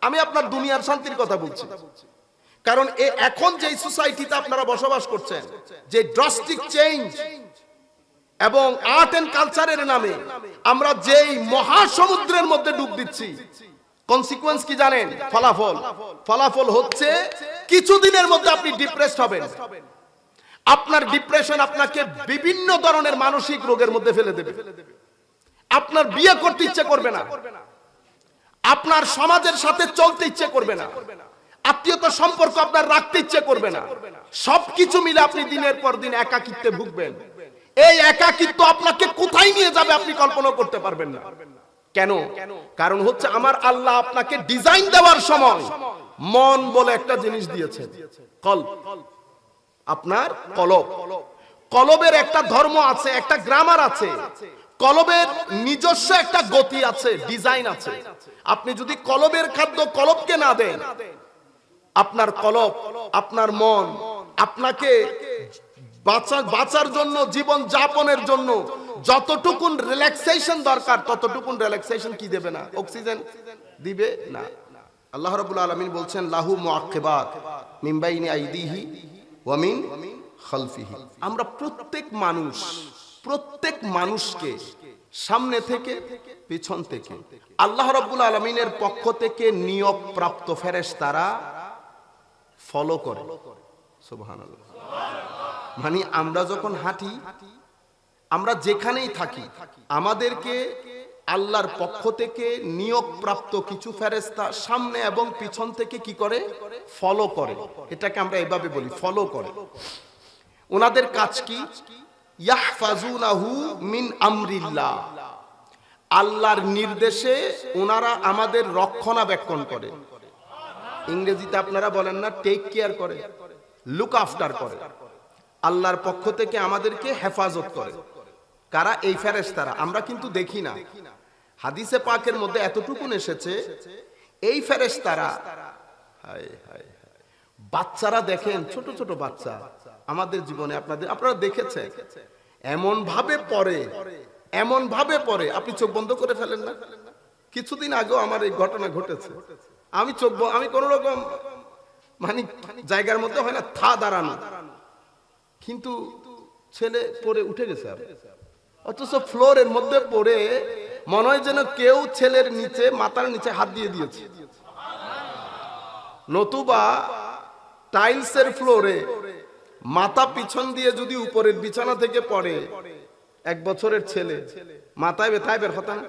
আমি আপনার দুনিয়ার শান্তির কথা বলছি। কারণ এখন যে সোসাইটিতে আপনারা বসবাস করছেন, যে ড্রাস্টিক চেঞ্জ এবং আর্ট এন্ড কালচারের নামে আমরা যেই মহাসমুদ্রের মধ্যে ডুব দিচ্ছি, কনসিকুয়েন্স কি জানেন? ফলাফল হচ্ছে কিছুদিনের মধ্যে আপনি ডিপ্রেসড হবেন। আপনার ডিপ্রেশন আপনাকে বিভিন্ন ধরনের মানসিক রোগের মধ্যে ফেলে দেবে। আপনার বিয়ে করতে ইচ্ছে করবে না, আপনার সমাজের সাথে চলতে ইচ্ছে করবে না, আত্মীয়তার সম্পর্ক আপনার রাখতে ইচ্ছে করবে না। সবকিছু মিলে আপনি দিনের পর দিন একাকিত্বে ভুগবেন। এই একাকিত্ব আপনাকে কোথায় নিয়ে যাবে আপনি কল্পনা করতে পারবেন না। কেন? কারণ হচ্ছে আমার আল্লাহ আপনাকে ডিজাইন দেওয়ার সময় মন বলে একটা জিনিস দিয়েছেন, কলব। আপনার কলব, কলবের একটা ধর্ম আছে, একটা গ্রামার আছে, কলবের নিজস্ব একটা গতি আছে, ডিজাইন আছে। আপনি যদি কলবের খাদ্য কলবকে না দেন, আপনার কলব, আপনার মন আপনাকে বাঁচার জন্য, জীবন যাপনের জন্য যতটুকুন রিল্যাক্সেশন দরকার ততটুকুন রিল্যাক্সেশন কি দেবে না? অক্সিজেন দিবে না। আল্লাহ রাব্বুল আলামিন বলছেন, লাহু মুআক্কিবাত মিন বাইনি আইদিহি ওয়া মিন খালফিহি। আমরা প্রত্যেক মানুষকে সামনে থেকে পিছন থেকে আল্লাহ রাব্বুল আলামিনের পক্ষ থেকে নিয়োগ প্রাপ্ত ফেরেশতারা ফলো করে। সুবহানাল্লাহ। মানে আমরা যখন হাঁটি, আমরা যেখানেই থাকি, আমাদেরকে আল্লাহর পক্ষ থেকে নিয়োগ প্রাপ্ত কিছু ফেরেশতা সামনে এবং পিছন থেকে কি করে? ফলো করে। এটাকে আমরা এভাবে বলি, ফলো করে। ওনাদের কাজ কি? ইয়াহফাজুনাহু মিন আমরিল্লাহ। আল্লাহর নির্দেশে ওনারা আমাদের রক্ষণাবেক্ষণ করে। ইংরেজিতে আপনারা বলেন না টেক কেয়ার করে, লুক আফটার করে। আল্লাহর পক্ষ থেকে আমাদেরকে হেফাজত করে। কারা? এই ফেরেশতারা। আমরা কিন্তু দেখি না। হাদিসে পাকের মধ্যে এতটুকুন এসেছে, এই ফেরেশতারা, বাচ্চারা দেখেন, ছোট ছোট বাচ্চা আমাদের জীবনে আপনারা দেখেছেন, এমন ভাবে পড়ে আপনি চোখ বন্ধ করে ফেলেন না। কিছুদিন আগেও আমার এই ঘটনা ঘটেছে। আমি কোন রকম মানে জায়গার মধ্যে হয় না দাঁড়ানো, কিন্তু ছেলে পড়ে উঠে গেছে, অথচ ফ্লোরের মধ্যে পড়ে মনে হয় যেন কেউ ছেলের নিচে, মাথার নিচে হাত দিয়ে দিয়েছে। নতুবা টাইলসের ফ্লোরে মাথা পিছন দিয়ে যদি উপরের বিছানা থেকে পড়ে 1 বছরের ছেলে, মাথায় ব্যথায় বের হতো না?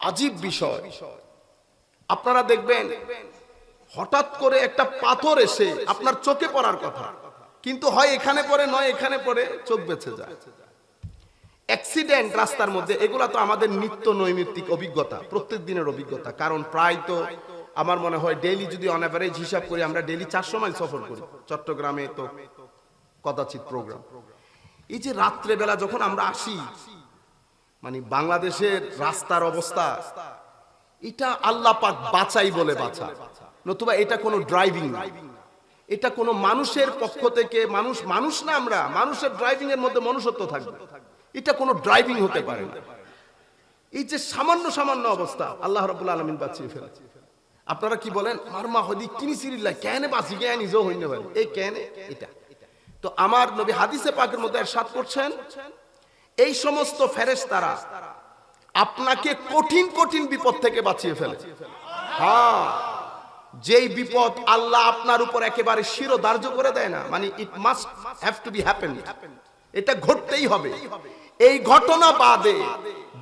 আজীব বিষয়। আপনারা দেখবেন হঠাৎ করে একটা পাথর এসে আপনার চোখে পড়ার কথা, কিন্তু হয় এখানে পড়ে, নয় এখানে পড়ে, চোখ বেঁচে যায়। অ্যাক্সিডেন্ট রাস্তার মধ্যে, এগুলা তো আমাদের নিত্য নৈমিত্তিক অভিজ্ঞতা, প্রত্যেক দিনের অভিজ্ঞতা। কারণ প্রায় তো আমার মনে হয় ডেইলি যদি অন এভারেজ হিসাব করি, আমরা ডেইলি 400 মাইল সফর করি। চট্টগ্রামে তো কদাচিৎ প্রোগ্রাম। এই যে রাত্রে বেলা যখন আমরা আসি, মানে বাংলাদেশের রাস্তার অবস্থা, এটা আল্লাহ পাক বাঁচাই বলে বাঁচা, নতুবা এটা কোনো ড্রাইভিং না। এটা কোনো মানুষের পক্ষ থেকে, মানুষ না, আমরা মানুষের ড্রাইভিং এর মধ্যে মনুষ্যত্ব থাকবে, এটা কোনো ড্রাইভিং হতে পারে না। এই যে সামান্য অবস্থা আল্লাহ রাব্বুল আলামিন বাঁচিয়ে ফেলেছে। আপনারা কি বলেন? মারমা হদি কিনি সিরিল্লাহ কেন বাঁচি গে নিজেও হইতে পারে, এই কেন? এটা তো আমার নবী হাদিসে পাকের মধ্যে ইরশাদ করছেন, এই সমস্ত ফেরেশতারা আপনাকে কঠিন বিপদ থেকে বাঁচিয়ে ফেলে। হ্যাঁ, যেই বিপদ আল্লাহ আপনার উপর একেবারে শিরোধার্য করে দেয় না, মানে it must have to B happen, এটা ঘটতেই হবে। এই ঘটনা বাদে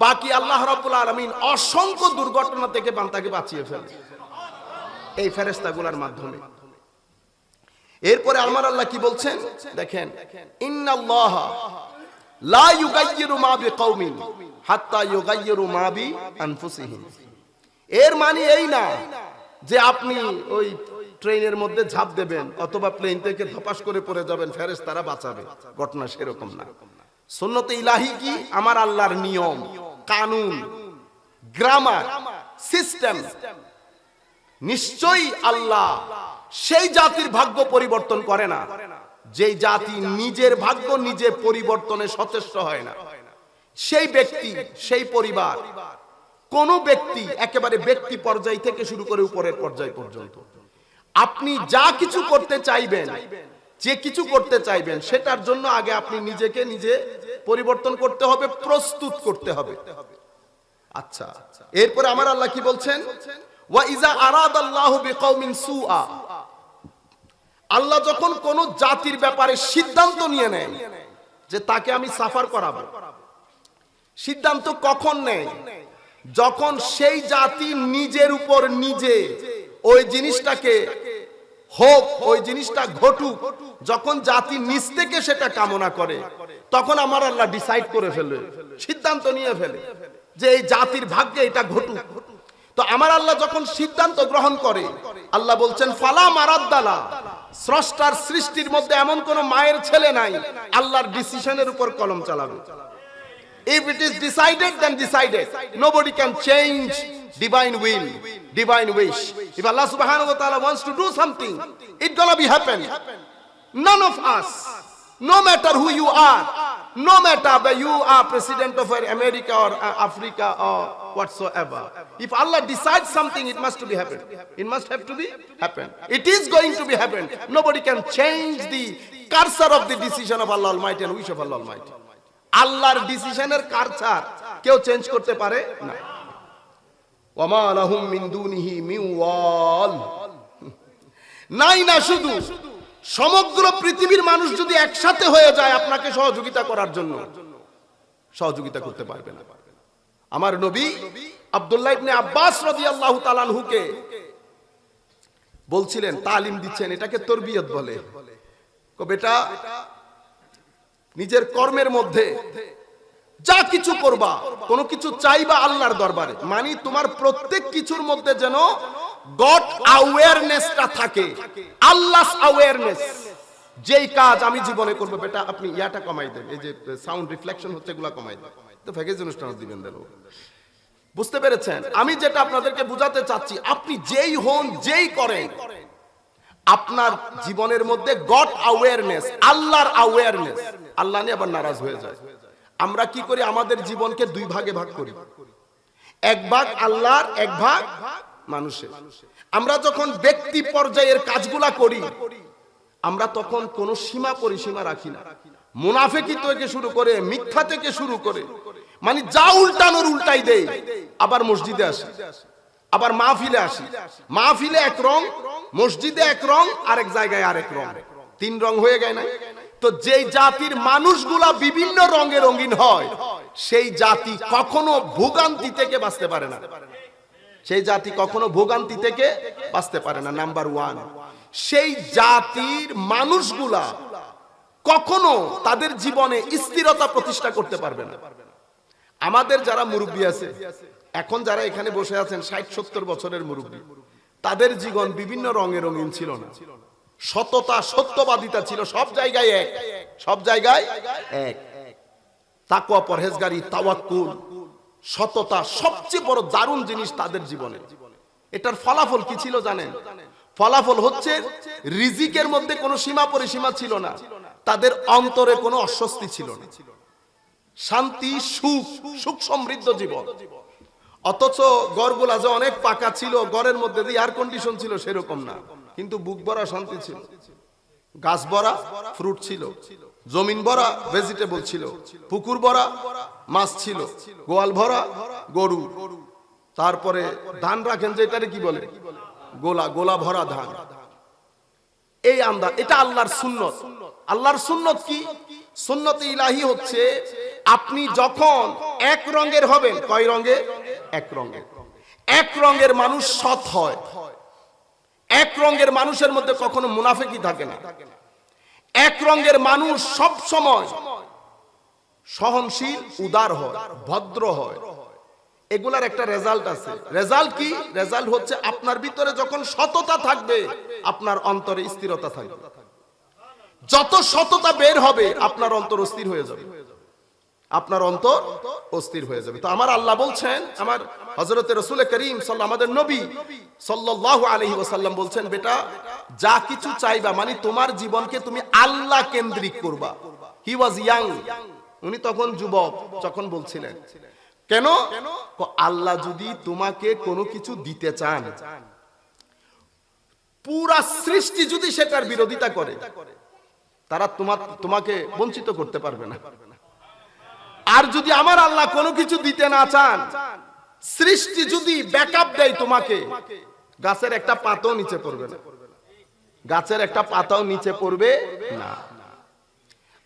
বাকি আল্লাহ রাব্বুল আলামিন অসংখ্য দুর্ঘটনা থেকে বান্দাকে বাঁচিয়ে ফেলে এই ফেরেশতাগুলোর মাধ্যমে। এরপরে আমার আল্লাহ কি বলছেন দেখেন, ইন্নাল্লাহা লা ইউগাইয়িরু মা বিকাউমিন হাত্তা ইউগাইয়িরু মা বিআনফুসিহিম। এর মানে এই না যে আপনি ওই ট্রেনের মধ্যে ঝাঁপ দেবেন অথবা প্লেন থেকে ধপাস করে পড়ে যাবেন, ফেরেশতারা বাঁচাবে, ঘটনা সেরকম না। সুন্নতে ইলাহি কি? আমার আল্লাহর নিয়ম কানুন, গ্রামার, সিস্টেম। নিশ্চয়ই আল্লাহ সেই জাতির ভাগ্য পরিবর্তন করে না যেই জাতি নিজের ভাগ্য নিজে পরিবর্তনে সচেষ্ট হয় না। সেই ব্যক্তি, সেই পরিবার কোন ব্যক্তি একেবারে ব্যক্তি পর্যায় থেকে শুরু করে উপরের পর্যায় পর্যন্ত আপনি যা কিছু করতে চাইবেন, যে কিছু করতে চাইবেন, সেটার জন্য আগে আপনি নিজেকে নিজে পরিবর্তন করতে হবে, প্রস্তুত করতে হবে। আচ্ছা, এরপরে আমার আল্লাহ কি বলছেন? ওয়া ইজা আরাদাল্লাহু বিকওমিন সুআ, আল্লাহ যখন কোন জাতির ব্যাপারে সিদ্ধান্ত নিয়ে নেয় যে তাকে আমি সাফার করাবো, সিদ্ধান্ত কখন নেয়? যখন সেই জাতি নিজের উপর নিজে ওই জিনিসটাকে হোক, ওই জিনিসটা ঘটুক, যখন জাতি নিজ থেকে সেটা কামনা করে, তখন আমার আল্লাহ ডিসাইড করে ফেলে, সিদ্ধান্ত নিয়ে ফেলে যে এই জাতির ভাগ্যে এটা ঘটুক। তো আমার আল্লাহ যখন সিদ্ধান্ত গ্রহণ করে, আল্লাহ বলছেন ফালা মারাদ্দালা, স্রষ্টার সৃষ্টির মধ্যে এমন কোন মায়ের ছেলে নাই আল্লাহর ডিসিশনের উপর কলম চালাবে। If it is decided, then decided. Nobody can change divine will, divine wish. If Allah subhanahu wa ta'ala wants to do something, it's gonna be happen. None of us, no matter who you are, no matter whether you are president of America or Africa or whatsoever, if Allah decides something, it must to be happen. It must have to be happen. It is going to be happen. Nobody can change the cursor of the decision of Allah Almighty and wish of Allah Almighty. আল্লাহর ডিসিশনের কারচার কেউ change করতে পারে না। ওয়ামা লাহুম মিন দুনিহি মিন ওয়াল, নাই না শুধু সমগ্র পৃথিবীর মানুষ যদি একসাথে হয়ে যায় আপনাকে সহযোগিতা করার জন্য, সহযোগিতা করতে পারবে না। আমার নবী আব্দুল্লাহ ইবনে আব্বাস রাদিয়াল্লাহু তাআলা আনহুকে বলছিলেন, তালিম দিচ্ছেন, এটাকে তরবিয়ত বলে। বেটা, নিজের কর্মের মধ্যে যা কিছু করবা, কোনো কিছু চাইবা আল্লাহর দরবারে, মানে তোমার প্রত্যেক কিছুর মধ্যে যেন গড অ্যাওয়ারনেসটা থাকে, আল্লাহস অ্যাওয়ারনেস। যেই কাজ আমি জীবনে করব, বেটা আপনি ইয়াটা কমাই দেন, এই যে সাউন্ড রিফ্লেকশন হচ্ছে এগুলা কমাই দেন, তো প্যাকেজ অনুষ্ঠান দিবেন দেন। বুঝতে পেরেছেন? আমি যেটা আপনাদেরকে বুঝাতে চাচ্ছি, আপনি যেই হন, যেই করেন, আপনার জীবনের মধ্যে গড অ্যাওয়ারনেস, আল্লাহর অ্যাওয়ারনেস, আল্লাহ নিয়ে আবার নারাজ হয়ে যায়। আমরা কি করি? আমাদের জীবনকে দুই ভাগে ভাগ করি, এক ভাগ আল্লাহর, এক ভাগ মানুষের। আমরা যখন ব্যক্তি পর্যায়ের কাজগুলা করি, আমরা তখন কোনো সীমা পরিসীমা রাখি না। মুনাফিকি থেকে শুরু করে, মিথ্যা থেকে শুরু করে, মানে যা উল্টানোর উল্টাই দেই। আবার মসজিদে আসি, আবার মাহফিলে আসি, মাহফিলে এক রং, মসজিদে এক রং, আরেক জায়গায় আরেক রং, তিন রং হয়ে গেল না? তো যেই জাতির মানুষগুলা বিভিন্ন রঙে রঙিন হয়, সেই জাতি কখনো ভোগান্তি থেকে বাঁচতে পারে না। সেই জাতি কখনো ভোগান্তি থেকে বাঁচতে পারে না। নাম্বার ওয়ান, সেই জাতির মানুষগুলা কখনো তাদের জীবনে স্থিরতা প্রতিষ্ঠা করতে পারবে না। আমাদের যারা মুরব্বী আছে, এখন যারা এখানে বসে আছেন 60-70 বছরের মুরব্বী, তাদের জীবন বিভিন্ন রঙে রঙিন ছিল না। সততা, সত্যবাদিতা ছিল সব জায়গায় এক, সব জায়গায় এক। তাকওয়া, পরহেজগারি, তাওয়াক্কুল, সততা সবচেয়ে বড় দারুণ জিনিস তাদের জীবনে। এটার ফলাফল কি ছিল জানেন? ফলাফল হচ্ছে রিজিকের মধ্যে কোনো সীমা পরিসীমা ছিল না, তাদের অন্তরে কোনো অস্বস্তি ছিল না, শান্তি, সুখ, সুখ সমৃদ্ধ জীবন। অথচ গড়গুলা যে অনেক পাকা ছিল, গড়ের মধ্যে যে এয়ার কন্ডিশন ছিল সেরকম না, কিন্তু বুক ভরা শান্তি ছিল, গাছ ভরা ফ্রুট ছিল, জমিন ভরা ভেজিটেবল ছিল, পুকুর ভরা মাছ ছিল, গোয়াল ভরা গরু, তারপরে ধান রাখেন যে এটারে কি বলে, গোলা, গোলা ভরা ধান। এই আন্দাজ, এটা আল্লাহর সুন্নত। আল্লাহর সুন্নত কি? সুন্নতে ইলাহি হচ্ছে আপনি যখন এক রঙের হবেন, কয় রঙে? এক রঙের। এক রঙের মানুষ সৎ হয়, এক রঙের মানুষের মধ্যে কখনো মুনাফিকি থাকে না, এক রঙের মানুষ সব সময় সহনশীল, উদার হয়, ভদ্র হয়। এগুলার একটা রেজাল্ট আছে। রেজাল্ট কি? রেজাল্ট হচ্ছে আপনার ভিতরে যখন সততা থাকবে, আপনার অন্তরে স্থিরতা থাকবে। যত সততা বের হবে, আপনার অন্তর অস্থির হয়ে যাবে, আপনার অন্তর অস্থির হয়ে যাবে। তো আমার আল্লাহ বলছেন, আমার হযরতে রাসূল করিম সাল্লাল্লাহু, আমাদের নবী সাল্লাল্লাহু আলাইহি ওয়াসাল্লাম বলছেন, বেটা যা কিছু চাইবা, মানে তোমার জীবনকে তুমি আল্লাহ কেন্দ্রিক করবা। হি ওয়াজ ইয়াং, উনি তখন যুবক যখন বলছিলেন, কেন? আল্লাহ যদি তোমাকে কোনো কিছু দিতে চান, পুরা সৃষ্টি যদি সেটার বিরোধিতা করে, তারা তোমাকে বঞ্চিত করতে পারবে না। আর যদি আমার আল্লাহ কোনো কিছু দিতে না চান, সৃষ্টি যদি ব্যাকআপ দেয় তোমাকে, গাছের একটা পাতাও নিচে পড়বে না, গাছের একটা পাতাও নিচে পড়বে না।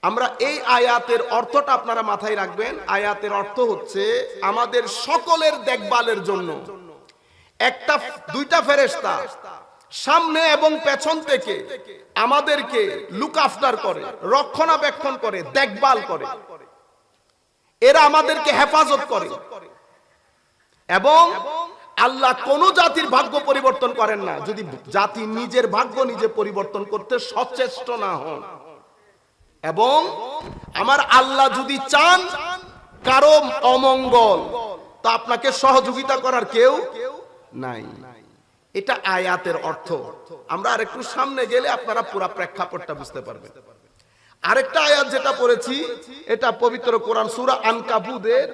আমরা এই আয়াতের অর্থটা আপনারা মাথায় রাখবেন। আয়াতের অর্থ হচ্ছে আমাদের সকলের দেখভালের জন্য দুইটা ফেরেশতা সামনে এবং পেছন থেকে আমাদেরকে লুক আফটার করে, রক্ষণাবেক্ষণ করে, দেখভাল করে। এরা আমাদেরকে হেফাজত করে। এবং আল্লাহ কোন জাতির ভাগ্য পরিবর্তন করেন না যদি জাতি নিজের ভাগ্য নিজে পরিবর্তন করতে সচেষ্ট না হন। এবং আমার আল্লাহ যদি চান কারো অমঙ্গল, তা আপনাকে সহযোগিতা করার কেউ নাই। এটা আয়াতের অর্থ। আমরা আরেকটু সামনে গেলে আপনারা পুরো প্রেক্ষাপটটা বুঝতে পারবেন। আরেকটা আয়াত যেটা পড়েছি, এটা পবিত্র কোরআন সূরা আনকাবুতের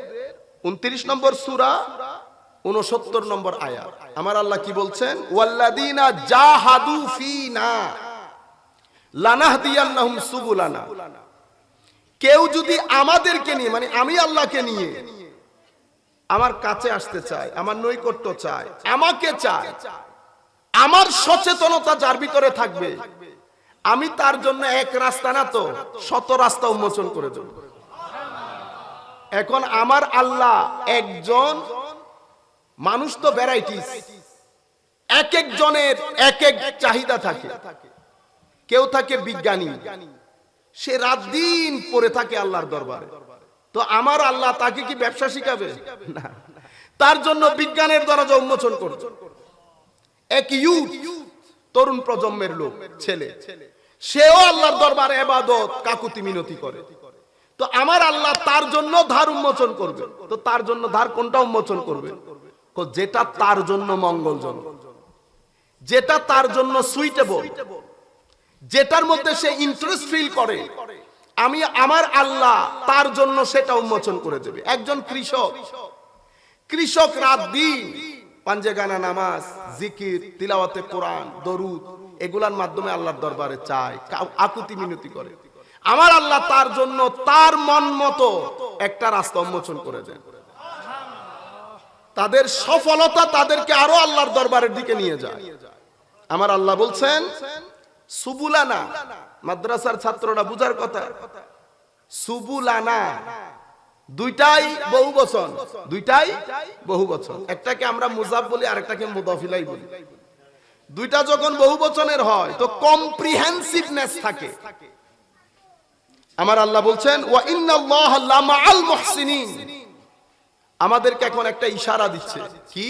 29 নম্বর সূরা 69 নম্বর আয়াত। আমার আল্লাহ কি বলছেন? ওয়াল্লাযীনা জাহাদু ফীনা লানাহদিয়ান্নাহুম সুবুলানা। কেউ যদি আমাদেরকে নিয়ে, মানে আমি আল্লাহকে নিয়ে আমার কাছে আসতে চায়, আমার নৈকট্য চায়, আমাকে চায়, আমার সচেতনতা যার ভিতরে থাকবে, আমি তার জন্য এক রাস্তা না তো শত রাস্তা উন্মোচন করে দেব। এখন আমার আল্লাহ একজন, মানুষ তো ভ্যারাইটিস, এক একজনের এক এক চাহিদা থাকে। কেউ থাকে বিজ্ঞানী, সে রাত দিন পড়ে থাকে আল্লাহর দরবারে। তো আমার আল্লাহ তাকে কি ব্যবসা শিখাবে? না, তার জন্য বিজ্ঞানের দরজা উন্মোচন করবে। এক ইউথ, তরুণ প্রজন্মের লোক, ছেলে, সেও আল্লাহর দরবারে ইবাদত কাকুতি মিনতি করে। তো আমার আল্লাহ তার জন্য ধার উন্মোচন করবে। তো তার জন্য ধার কোনটা উন্মোচন করবে? যেটা তার জন্য মঙ্গলজনক, যেটা তার জন্য সুইটেবল, যেটার মধ্যে সে ইন্টারেস্ট ফিল করে, আমি আমার আল্লাহ তার জন্য সেটা উন্মোচন করে দেবে। একজন কৃষক রাত দিন পাঞ্জেগানা নামাজ, জিকির, তিলাওয়াতে কোরআন, দরুদ, এগুলার মাধ্যমে আল্লাহর দরবারে চায়, আকুতি মিনতি করে। আমার আল্লাহ তার জন্য তার মন মতো একটা রাস্তা উন্মোচন করে দেন। তাদের সফলতা তাদেরকে আরো আল্লাহর দরবারের দিকে নিয়ে যায়। আমার আল্লাহ বলছেন সুবুলানা। মাদ্রাসার ছাত্ররা বুঝার কথা, সুবুলানা দুইটাই বহুবচন, দুইটাই বহুবচন। একটাকে আমরা মুজাফ বলি, আরেকটাকে মুদাফিলাই বলি। দুইটা যখন বহুবচনের হয় তো কম্প্রিহেনসিভনেস থাকে। আমার আল্লাহ বলছেন ওয়া ইন্নাল্লাহা লামাআল মুহসিনিন। আমাদেরকে এখন একটা ইশারা দিচ্ছে, কি?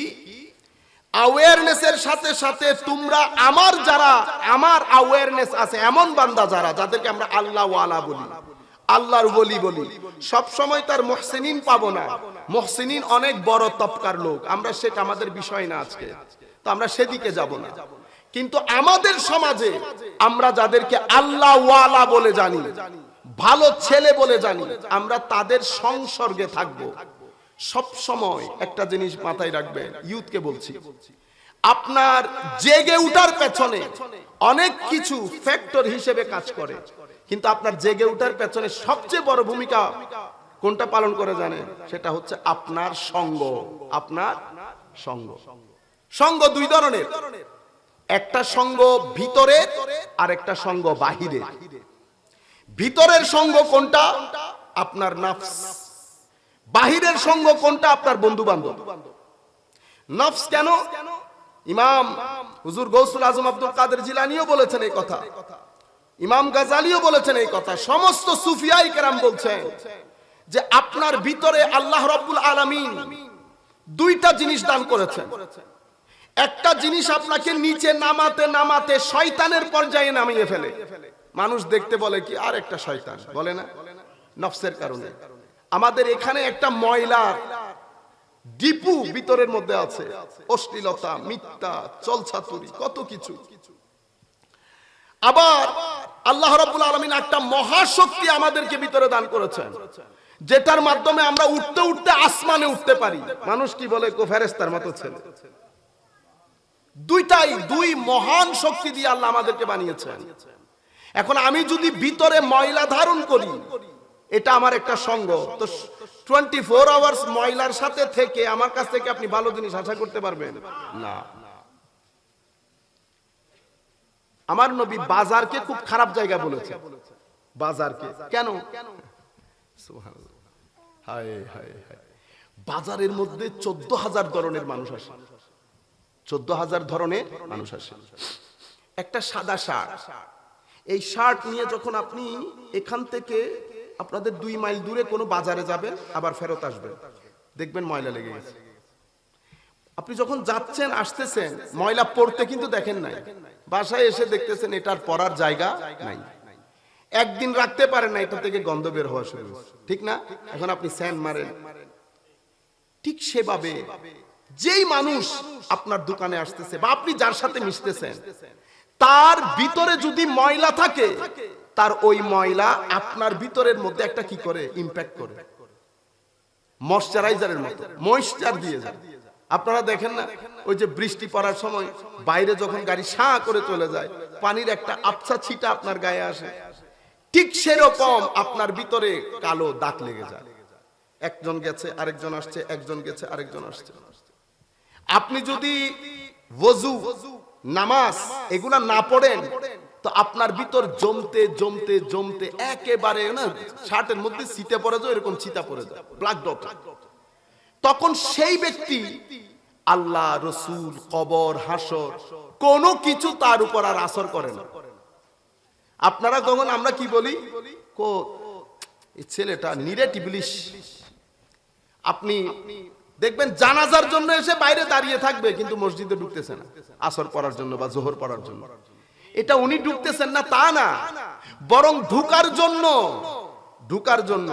অ্যাওয়ারনেসের সাথে সাথে তোমরা আমার, যারা আমার অ্যাওয়ারনেস আছে এমন বান্দা যারা, যাদেরকে আমরা আল্লাহ ওয়ালা বলি, আল্লাহর ওলি বলি, সব সময় তার মুহসিনিন পাবো না। মুহসিনিন অনেক বড় তবকার লোক, আমরা সেটা আমাদের বিষয় না আজকে, তো আমরা সেদিকে যাব না। কিন্তু আমাদের সমাজে আমরা যাদেরকে আল্লাহ ওয়ালা বলে জানি, ভালো ছেলে বলে জানি, আমরা তাদের সংসর্গে থাকবো। সব সময় একটা জিনিস মাথায় রাখবেন, ইউথকে বলছি, আপনার জেগে উঠার পেছনে অনেক কিছু ফ্যাক্টর হিসেবে কাজ করে, কিন্তু আপনার জেগে উঠার পেছনে সবচেয়ে বড় ভূমিকা কোনটা পালন করে জানেন? সেটা হচ্ছে আপনার সঙ্গ। আপনার সঙ্গ। সঙ্গ দুই ধরনের, একটা সঙ্গ ভিতরে আর একটা সঙ্গ বাহিরে। ভিতরের সঙ্গ কোনটা? আপনার নফস। বাহিরের সঙ্গ কোনটা? আপনার বন্ধু বান্ধব। নফস কেন? ইমাম হুজুর গৌসুল আজম আব্দুল কাদের জিলানীও বলেছেন এই কথা, ইমাম গাজালিও বলেছেন এই কথা, সমস্ত সুফিয়ায়ে কেরাম বলছেন যে আপনার ভিতরে আল্লাহ রাব্বুল আলামিন দুইটা জিনিস দান করেছেন। একটা জিনিস আপনাকে নিচে নামাতে নামাতে শয়তানের পর্যায়ে নামিয়ে ফেলে। মানুষ দেখতে বলে কি, আর একটা শয়তান, বলে না? নফসের কারণে। আমাদের এখানে একটা ময়লার ডিপু ভিতরের মধ্যে আছে, অশ্লীলতা, মিথ্যা, চলছাতুরি, কত কিছু। আবার আল্লাহ রাব্বুল আলামিন একটা মহাশক্তি আমাদেরকে ভিতরে দান করেছেন, যেটার মাধ্যমে আমরা উঠতে উঠতে আসমানে উঠতে পারি। মানুষ কি বলে, ফেরেশতার মতো ছেলে। দুই মহান শক্তি দিয়ে আল্লাহ আমাদেরকে বানিয়েছেন। এখন আমি যদি ভিতরে ময়লা ধারণ করি, এটা আমার একটা সঙ্গ। তো 24 আওয়ার্স ময়লার সাথে থেকে আমার কাছ থেকে আপনি ভালো জিনিস আশা করতে পারবেন না। আমার নবী বাজারকে খুব খারাপ জায়গা বলেছে। বাজারকে কেন? সুবহানাল্লাহ, হায় হায় হায়। বাজারের মধ্যে 14,000 ধরনের মানুষ আসে। 14,000 ধরনের মানুষ আসে। একটা সাদা শার্ট, এই শার্ট নিয়ে যখন আপনি এখান থেকে আপনাদের 2 মাইল দূরে কোনো বাজারে যাবেন, আবার ফেরত আসবেন, দেখবেন ময়লা লেগে গেছে। আপনি যখন যাচ্ছেন আসতেছেন, ময়লা পড়তে কিন্তু দেখেন নাই, বাসায় এসে দেখতেছেন এটার পরার জায়গা নাই। একদিন রাখতে পারেন না, এটা থেকে গন্ধ বের হওয়া শুরু, ঠিক না? এখন আপনি স্যান্ড মারেন। ঠিক সেভাবে যেই মানুষ আপনার দোকানে আসতেছে বা আপনি যার সাথে মিশতেছেন, তার ভিতরে যদি ময়লা থাকে, তার ওই ময়লা আপনার ভিতরের মধ্যে একটা কি করে, ইমপ্যাক্ট করে, ময়শ্চারাইজারের মতো ময়শ্চার দিয়ে যায়। আপনারা দেখেন না, ওই যে বৃষ্টি পড়ার সময় বাইরে যখন গাড়ি সাঁ করে চলে যায়, পানির একটা আবছা ছিটা আপনার গায়ে আসে, ঠিক সেরকম আপনার ভিতরে কালো দাগ লেগে যায়। একজন গেছে আরেকজন আসছে, একজন গেছে আরেকজন আসছে। আপনি যদি ওযু, নামাজ এগুলা না পড়েন, তো আপনার ভিতর জমতে জমতে জমতে একেবারে না শার্টের মধ্যে ছিটে পড়ে যায়, এরকম ছিটা পড়ে যায়, ব্ল্যাক ডট। তখন সেই ব্যক্তি আল্লাহ, রসুল, কবর, হাসর কোনো কিছু তার উপর আর আসর করে না। আপনারা তখন আমরা কি বলি, এই ছেলেটা নিরেট ইবলিশ। আপনি দেখবেন জানাজার জন্য এসে বাইরে দাঁড়িয়ে থাকবে, কিন্তু মসজিদে ঢুকতেছে না আসর পড়ার জন্য বা জোহর পড়ার জন্য। এটা উনি ঢুকতেছেন না তা না, বরং ঢুকার জন্য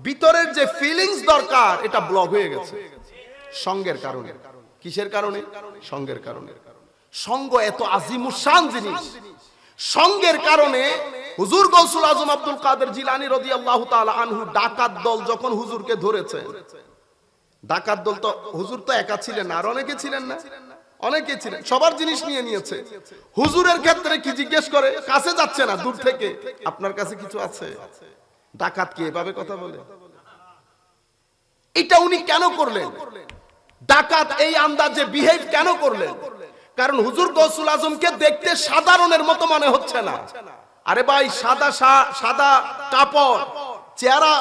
ভিতরের যে ফিলিংস দরকার, এটা ব্লক হয়ে গেছে সঙ্গের কারণে। কিসের কারণে? সঙ্গের কারণে। সঙ্গ এত আজিমুশান জিনিস। সঙ্গের কারণে হুজুর গৌসুল আজম আব্দুল কাদের জিলানী রাদিয়াল্লাহু তাআলা আনহু ডাকাত দল যখন হুজুরকে ধরেছে, ডাকাত দল তো হুজুর তো একা ছিলেন না, আর অনেকে ছিলেন না, অনেকে ছিলেন, সবার জিনিস নিয়ে নিয়েছে। হুজুরের ক্ষেত্রে কি জিজ্ঞেস করে, কাছে যাচ্ছে না, দূর থেকে, আপনার কাছে কিছু আছে? ডাকাত কি এভাবে কথা বলে? এটা উনি কেন করলেন? ডাকাত এই আন্দাজে বিহেভ কেন করলেন? কারণ হুজুর গৌসুল আজমকে দেখতে সাধারণের মতো মনে হচ্ছে না। আরে ভাই, সাদা কাপড়, চেহারা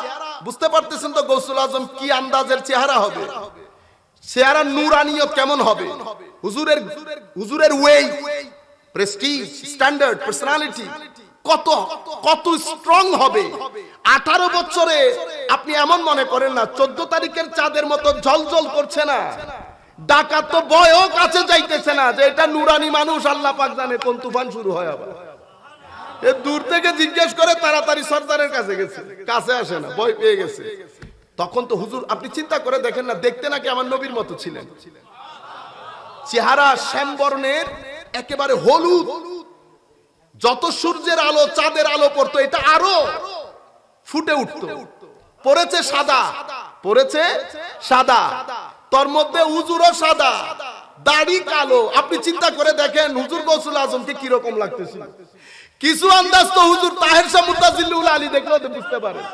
বুঝতে পারতেছেন তো গৌসুল আজম কি আন্দাজের চেহারা হবে, চেহারা নূরানিয়ত কেমন হবে, হুজুরের ওয়ে, প্রেস্টিজ, স্ট্যান্ডার্ড, পার্সোনালিটি কত স্ট্রং হবে। 18 বছরে আপনি এমন মনে করেন না 14 তারিখের চাঁদের মতো ঝলঝল করছে না। ডাকাত তো বয়ও কাছে যাইতেছে না, যে এটা নুরানি মানুষ, আল্লাহ পাক জানে কোন তুফান শুরু হয়। আবার এ দূর থেকে জিজ্ঞেস করে, তাড়াতাড়ি সর্দারের কাছে গেছে, কাছে আসে না, ভয় পেয়ে গেছে। তখন তো হুজুর, আপনি চিন্তা করে দেখেন না, দেখতে নাকি আমার নবীর মতো ছিলেন। চেহারা শ্যামবর্ণের, একেবারে হলুদ, যত সূর্যের আলো চাঁদের আলো পড়তো এটা আরো ফুটে উঠতো। পড়েছে সাদা, তোর মধ্যে হুজুরও সাদা, দাড়ি কালো। আপনি চিন্তা করে দেখেন হুজুর গৌসুল আজমকে কিরকম লাগতেছিল। কিছু আন্দাজ তো হুজুর তাহের শাহ মুতাজিল্লুল আলী দেখলেও তো বুঝতে পারেন।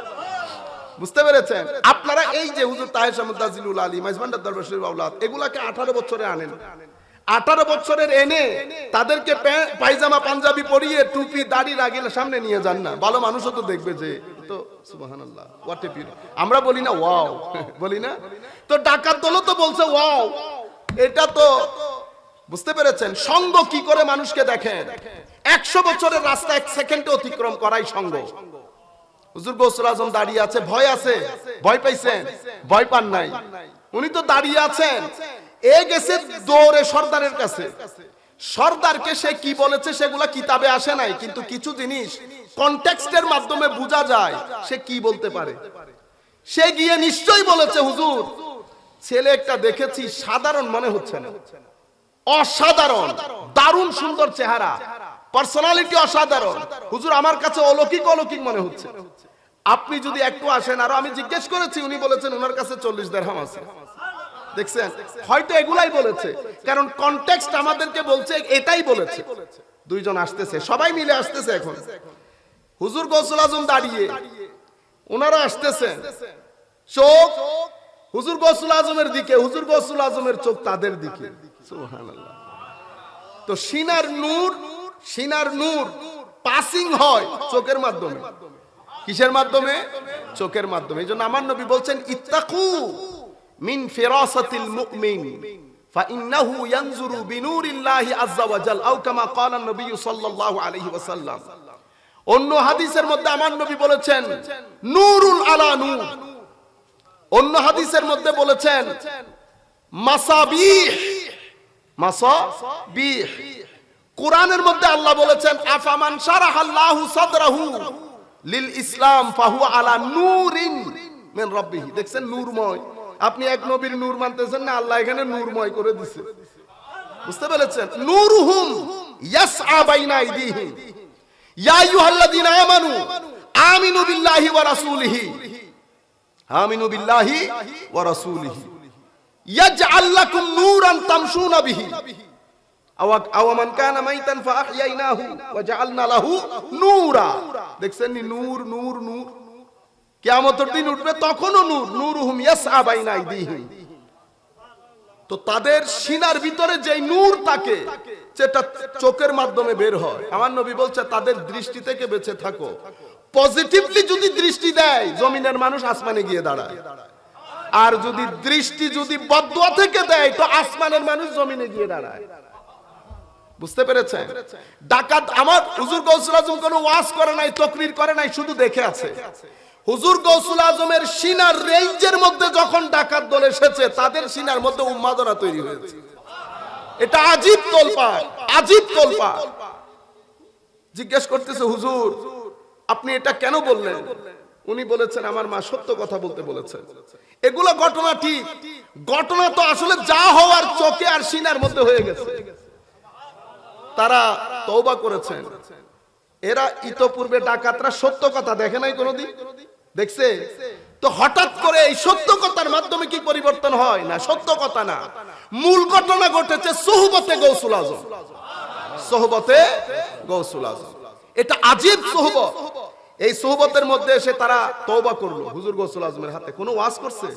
বুঝতে পেরেছেন? আপনারা এই যে হুজুর তাহের শাহ মুতাজিল্লুল আলী, মাইজভান্ডার দরবার শরীফ আওলাদ, এগুলাকে 18 বছরে আনেন। 18 বছরের এনে তাদেরকে পায়জামা পাঞ্জাবি পরিয়ে টুপি দাড়ি লাগিয়ে সামনে নিয়ে যান না, ভালো মানুষও তো দেখবে যে তো সুবহানাল্লাহ, হোয়াট এ বিউটি। আমরা বলি না ওয়াও, বলি না? তো ডাকাত দলও তো বলছে ওয়াও। এটা তো বুঝতে পেরেছেন সঙ্গ কি করে মানুষকে দেখেন। 100 বছরের রাস্তা 1 সেকেন্ডে অতিক্রম করাই সঙ্গ। হুজুর গৌসুল আজম দাঁড়িয়ে আছে, ভয় আছে, ভয় পাইছেন? ভয় পান নাই, উনি তো দাঁড়িয়ে আছেন। এ গেছে দৌড়ে সর্দারের কাছে। সর্দারকে সে কি বলেছে সেগুলা কিতাবে আসে নাই, কিন্তু কিছু জিনিস কনটেক্সটের মাধ্যমে বোঝা যায় সে কি বলতে পারে। সে গিয়ে নিশ্চয়ই বলেছে, হুজুর ছেলে একটা দেখেছি, সাধারণ মনে হচ্ছে না, অসাধারণ, দারুণ সুন্দর চেহারা, পার্সোনালিটি অসাধারণ। হুজুর আমার কাছে অলৌকিক অলৌকিক মনে হচ্ছে। আপনি যদি একটু আসেন, আরো আমি জিজ্ঞেস করেছি, উনি বলেছেন ওনার কাছে 40 দিরহাম আছে। দেখছেন, হয়তো এগুলাই বলেছে, কারণ কনটেক্সট আমাদেরকে বলছে এটাই বলেছে। দুইজন আসতেছে, সবাই মিলে আসতেছে। এখন হুজুর গৌসুল আজম দাঁড়িয়ে, ওনারা আসতেছেন, চোখ হুজুর গৌসুল আজমের দিকে, হুজুর গৌসুল আজমের চোখ তাদের দিকে। সুবহানাল্লাহ। তো সিনার নূর পাসিং হয় চোখের মাধ্যমে। কিসের মাধ্যমে? চোখের মাধ্যমে। এইজন্য আমার নবী বলছেন, ইত্তাকু মিন ফিরাসাতিল মুমিন ফাইন্নাহু ইয়ানজুরু বিনুরিল্লাহি আযজা ওয়া জাল, আও কামা ক্বালা নবী সাল্লাল্লাহু আলাইহি ওয়াসাল্লাম। অন্য হাদিসের মধ্যে আমার নবী বলেছেন নূরুল আলা নূর। অন্য হাদিসের মধ্যে বলেছেন মাসাবিহ। কোরআনের মধ্যে আল্লাহ বলেছেন আফামান শারাহাল্লাহু সাদরাহু লিল ইসলাম ফাহুয়া আলা নূরিন মিন রাব্বিহি। দেখছেন, নূরময়। আপনি এক নবীর নূর মানতেছেন না, আল্লাহ এখানে নূরময় করে দিয়েছে। বুঝতে পেরেছেন? নূরুহুম ইয়াসআ বাইনা আইদিহিম ইয়া আইয়ুহাল্লাযীনা আমানু আমিনু বিল্লাহি ওয়া রাসূলিহি, আমিনু বিল্লাহি ওয়া রাসূলিহি ইয়াজআল লাকুম নূরান তামশুনা বিহি আও মান কানা মাইতান ফাআহইয়াইনাহু ওয়া জাআলনা লাহু নূরা। দেখছেন, নূর নূর নূর। কিয়ামতের দিন উঠবে তখনও নূর। নূরুহুম ইয়াসআ বাইনা আইদিহিম। তো তাদের সিনার ভিতরে যেই নূর থাকে, সেটা চোখের মাধ্যমে বের হয়। আমার নবী বলছে তাদের দৃষ্টি থেকে বেঁচে থাকো। পজিটিভলি যদি দৃষ্টি দেয়, জমিনের মানুষ আসমানে গিয়ে দাঁড়ায়। আর যদি দৃষ্টি বদদুয়া থেকে দেয়, তো আসমানের মানুষ জমিনে গিয়ে দাঁড়ায়। বুঝতে পেরেছেন? ডাকাত আমার হুজুর গৌসুল আজম কোনো ওয়াজ করে নাই, তাকরীর করে নাই, শুধু দেখে আছে। হুজুর গৌসুল আজমের সিনার রেঞ্জের মধ্যে যখন ডাকাত দল এসেছে, তাদের সিনার মধ্যে উন্মাদনা তৈরি হয়েছে। এটা আজীব তোলপাড়, আজীব তোলপাড়। জিজ্ঞেস করতেছে, হুজুর আপনি এটা কেন বললেন? উনি বলেছেন আমার মা সত্য কথা বলতে বলেছেন। এগুলো ঘটনা ঠিক, ঘটনা তো আসলে যা হওয়ার চোখে আর সিনার মধ্যে হয়ে গেছে। তারা তওবা করেছেন। এরা ইতোপূর্বে ডাকাতরা সত্য কথা দেখে নাই কোনোদিন, দেখছে? তো হঠাৎ করে এই সত্য কথার মাধ্যমে কি পরিবর্তন হয়? না, সত্য কথা না, মূল ঘটনা ঘটেছে সোহবতে গৌসুল আজম। সোহবতে গৌসুল আজম, এটা আজীব সোহবত। এই সোহবতের মধ্যে এসে তারা তওবা করলো হুজুর গৌসুল আজমের হাতে। কোনো ওয়াজ করছে?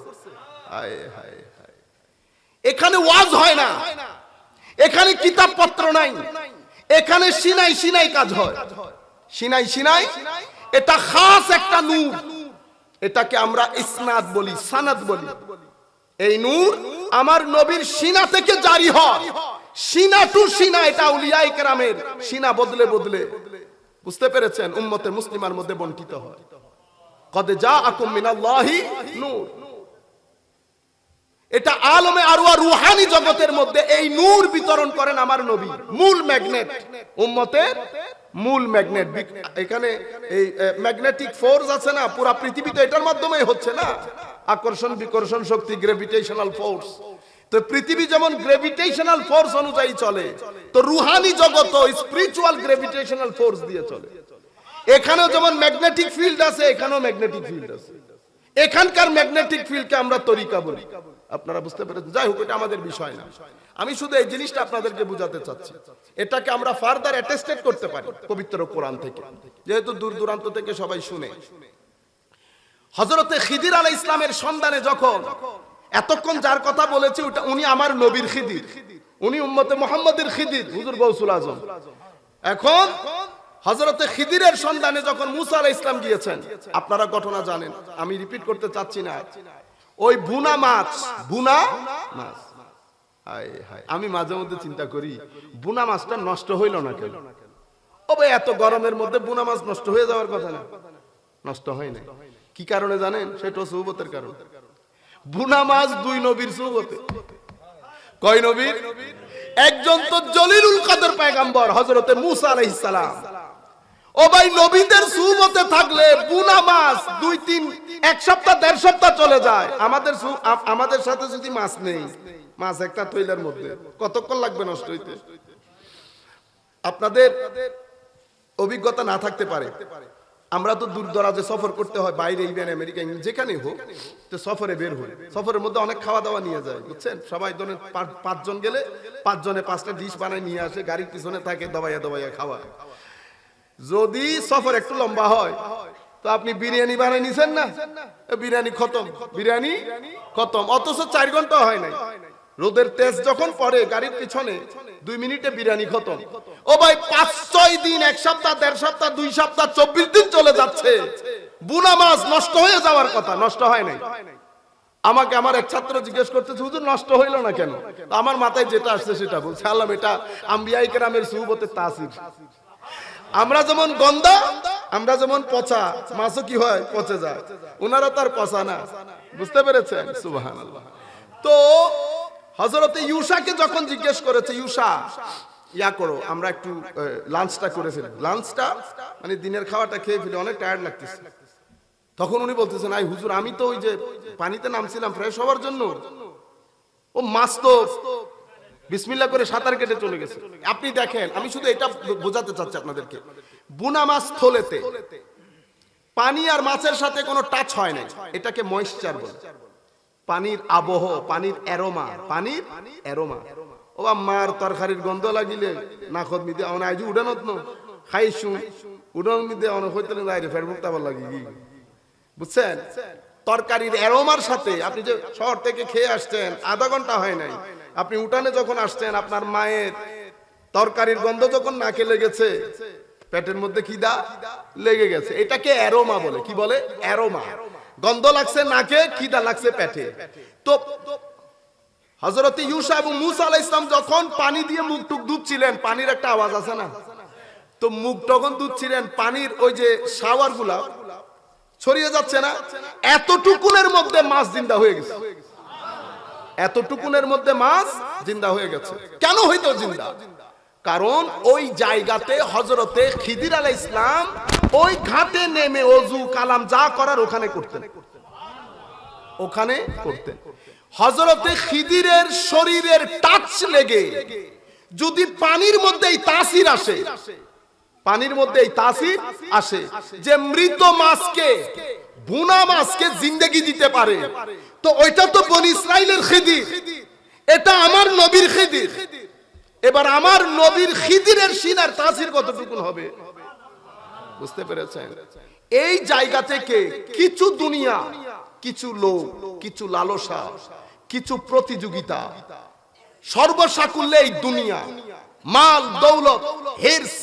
হায় হায় হায়। এখানে ওয়াজ হয় না, এখানে কিতাবপত্র নাই, এখানে সিনাই সিনাই কাজ হয়। সিনাই সিনাই, এটা খাস একটা নূর। এটাকে আমরা ইসনাদ বলি, সানাদ বলি। এই নূর আমার নবীর সিনা থেকে জারি হয়, সিনা টু সিনা। এটা আউলিয়ায়ে কেরামের সিনা বদলে বদলে, বুঝতে পেরেছেন, উম্মতে মুসলিমার মধ্যে বণ্টিত হয়। কদ জাআকুম মিনাল্লাহি নূর। এটা আলমে আরওয়া রুহানি জগতের মধ্যে এই নূর বিতরণ করেন আমার নবী। মূল ম্যাগনেট, উম্মতের মূল ম্যাগনেট। এখানে এই ম্যাগনেটিক ফোর্স আছে না, পুরো পৃথিবীতে এটার মাধ্যমেই হচ্ছে না, আকর্ষণ বিকর্ষণ শক্তি, গ্র্যাভিটেশনাল ফোর্স। তো পৃথিবী যেমন গ্র্যাভিটেশনাল ফোর্স অনুযায়ী চলে, তো রুহানি জগৎ স্পিরিচুয়াল গ্র্যাভিটেশনাল ফোর্স দিয়ে চলে। এখানেও যেমন ম্যাগনেটিক ফিল্ড আছে, এখানেও ম্যাগনেটিক ফিল্ড আছে। এখানকার ম্যাগনেটিক ফিল্ডকে আমরা তরিকা বলি। আপনারা বুঝতে পেরেছেন? যাই হোক, এটা আমাদের বিষয় না। আমি শুধু এই জিনিসটা আপনাদেরকে বুঝাতে চাচ্ছি। এটাকে আমরা ফার্দার অ্যাটেস্টেড করতে পারি পবিত্র কোরআন থেকে, যেহেতু দূর দূরান্ত থেকে সবাই শুনে। হযরতে খিদির আলাইহিস সালামের সন্ধানে যখন, এতক্ষণ যার কথা বলেছি ওটা উনি আমার নবীর খিদির, উনি উম্মতে মুহাম্মাদের খিদির, হুজুর গৌসুল আজম। এখন হযরতে খিদিরের সন্ধানে যখন মুসা আলাইহিস সালাম গিয়েছেন, আপনারা ঘটনা জানেন, আমি রিপিট করতে চাচ্ছি না। ওই বুনা মাছ, বুনা মাছ, হায় হায়, আমি মাঝে মধ্যে চিন্তা করি বুনা মাছটা নষ্ট হইল না কেন? ও ভাই, এত গরমের মধ্যে বুনা মাছ নষ্ট হয়ে যাওয়ার কথা না, নষ্ট হয় না। কি কারণে জানেন? সেটা সুহবতের কারণ। বুনা মাছ দুই নবীর সুহবতে। কয় নবীর? একজন তো জলিলুল কদর পয়গম্বর হযরতে মুসা আলাইহিস সালাম। ও ভাই, নবীদের সুহবতে থাকলে বুনা মাছ 2-3 এক সপ্তাহ 1.5 সপ্তাহ চলে যায়। আমাদের সাথে যদি মাছ নেই, মাছ একটা তৈলের মধ্যে কতক্ষণ লাগবে নষ্ট হইতে? আপনাদের অভিজ্ঞতা না থাকতে পারে, আমরা তো দূর দরাজে সফর করতে হয়, বাইরে ইভেন আমেরিকা যেখানেই হোক, তো সফরে বের হই, সফরের মধ্যে অনেক খাওয়া দাওয়া নিয়ে যায়, বুঝছেন? সবাই ধরেন 5 জন গেলে 5 জনে 5টা ডিশ বানায় নিয়ে আসে, গাড়ির পিছনে থাকে দবাইয়া দবাইয়া খাওয়া। যদি সফর একটু লম্বা হয় তো আপনি বিরিয়ানি বানাই নিছেন না, বিরিয়ানি খতম, বিরিয়ানি খতম, অথচ 4 ঘন্টা হয় নাই। রোদের তেজ যখন পড়ে গাড়ির পিছনে 2 মিনিটে বিরিয়ানি খতম। ও ভাই 5-6 দিন, 1 সপ্তাহ, 1.5 সপ্তাহ, 2 সপ্তাহ, 24 দিন চলে যাচ্ছে, বুনা মাছ নষ্ট হয়ে যাওয়ার কথা, নষ্ট হয় নাই। আমাকে আমার এক ছাত্র জিজ্ঞেস করতেছে, হুজুর নষ্ট হইলো না কেন? আমার মাথায় যেটা আসছে সেটা বলছে, আল্লাহ এটা আম্বিয়ায়ে কেরামের সুহবতের তাসির। আমরা যেমন গন্ধা, আমরা যেমন পচা, মাছও কি হয়? পচে যায়। ওনারা তার পচা না, বুঝতে পেরেছেন? সুবহানাল্লাহ। তো হযরতে ইউশাকে যখন জিজ্ঞেস করেছে, ইউশা ইয়া করো, আমরা একটু লাঞ্চটা করে ফেলি, লাঞ্চটা মানে দিনের খাওয়াটা খেয়ে ফেলি, অনেক টায়ার্ড লাগতেছে। তখন উনি বলতেছেন, আই হুজুর আমি তো ওই যে পানিতে নামছিলাম ফ্রেশ হওয়ার জন্য, ও মাছ তো বিসমিল্লাহ করে সাঁতার কেটে চলে গেছে। আপনি দেখেন, আমি শুধু এটা বোঝাতে চাচ্ছি আপনাদেরকে, বুনা মাছ থলেতে পানি আর মাছের সাথে কোনো টাচ হয় না, এটাকে ময়েশ্চার বলে। পানির আবহ, পানির অ্যারোমা, পানির অ্যারোমা। ও মার তরকারির গন্ধ লাগিলে নাকত মিদে অন আইজু উড়ানত ন খাইছু উড়ান মিদে অন হইতলে যাইরে ফের মুক্তা ভাল লাগি, বুঝছেন? তরকারির অ্যারোমার সাথে আপনি যে শহর থেকে খেয়ে আসছেন, আধা ঘন্টা হয় নাই, আপনি উঠানে যখন আসছেন, আপনার মায়ের তরকারির গন্ধ যখন নাকে লেগেছে, পেটের মধ্যে খিদা লেগে গেছে, এটাকে অ্যারোমা বলে। কি বলে? অ্যারোমা। গন্ধ লাগছে নাকে, খিদা লাগছে পেটে। তো হযরত ইউসা এবং মূসা আলাইহিস সালাম যখন পানি দিয়ে মুখ টুক ধুচ্ছিলেন, পানির একটা আওয়াজ আছে না, তো মুখ যখন ধুচ্ছিলেন, পানির ওই যে শাওয়ার গুলা ছড়িয়ে যাচ্ছে না, এতটুকুনের মধ্যে মাছ জিন্দা হয়ে গেছে, এতটুকুনের মধ্যে মাছ জিন্দা হয়ে গেছে। কেন হইতো জিন্দা? কারণ ওই জায়গাতে হযরতে খিদির আলাইহিস সালাম ওই ঘাটে নেমে ওযু কালাম যা করার ওখানে করতেন, ওখানে করতেন। হযরতে খিদিরের শরীরের টাচ লেগে যদি পানির মধ্যে এই তাসির আসে, পানির মধ্যে এই তাসির আসে যে মৃত মাছকে, বুনা মাছকে জিন্দেগি দিতে পারে, তো ওইটা তো বনি ইসরাইলের খিদির, এটা আমার নবীর খিদির। এবার আমার নবীর খিদিরের সিনার তাসির কতটুকু হবে, বুঝতে পেরেছেন? এই জায়গা থেকে কিছু দুনিয়া, কিছু লোক, কিছু লালসা, কিছু প্রতিযোগিতা, সর্বসাকুল্যে এই দুনিয়া, মাল দৌলত, হিরস,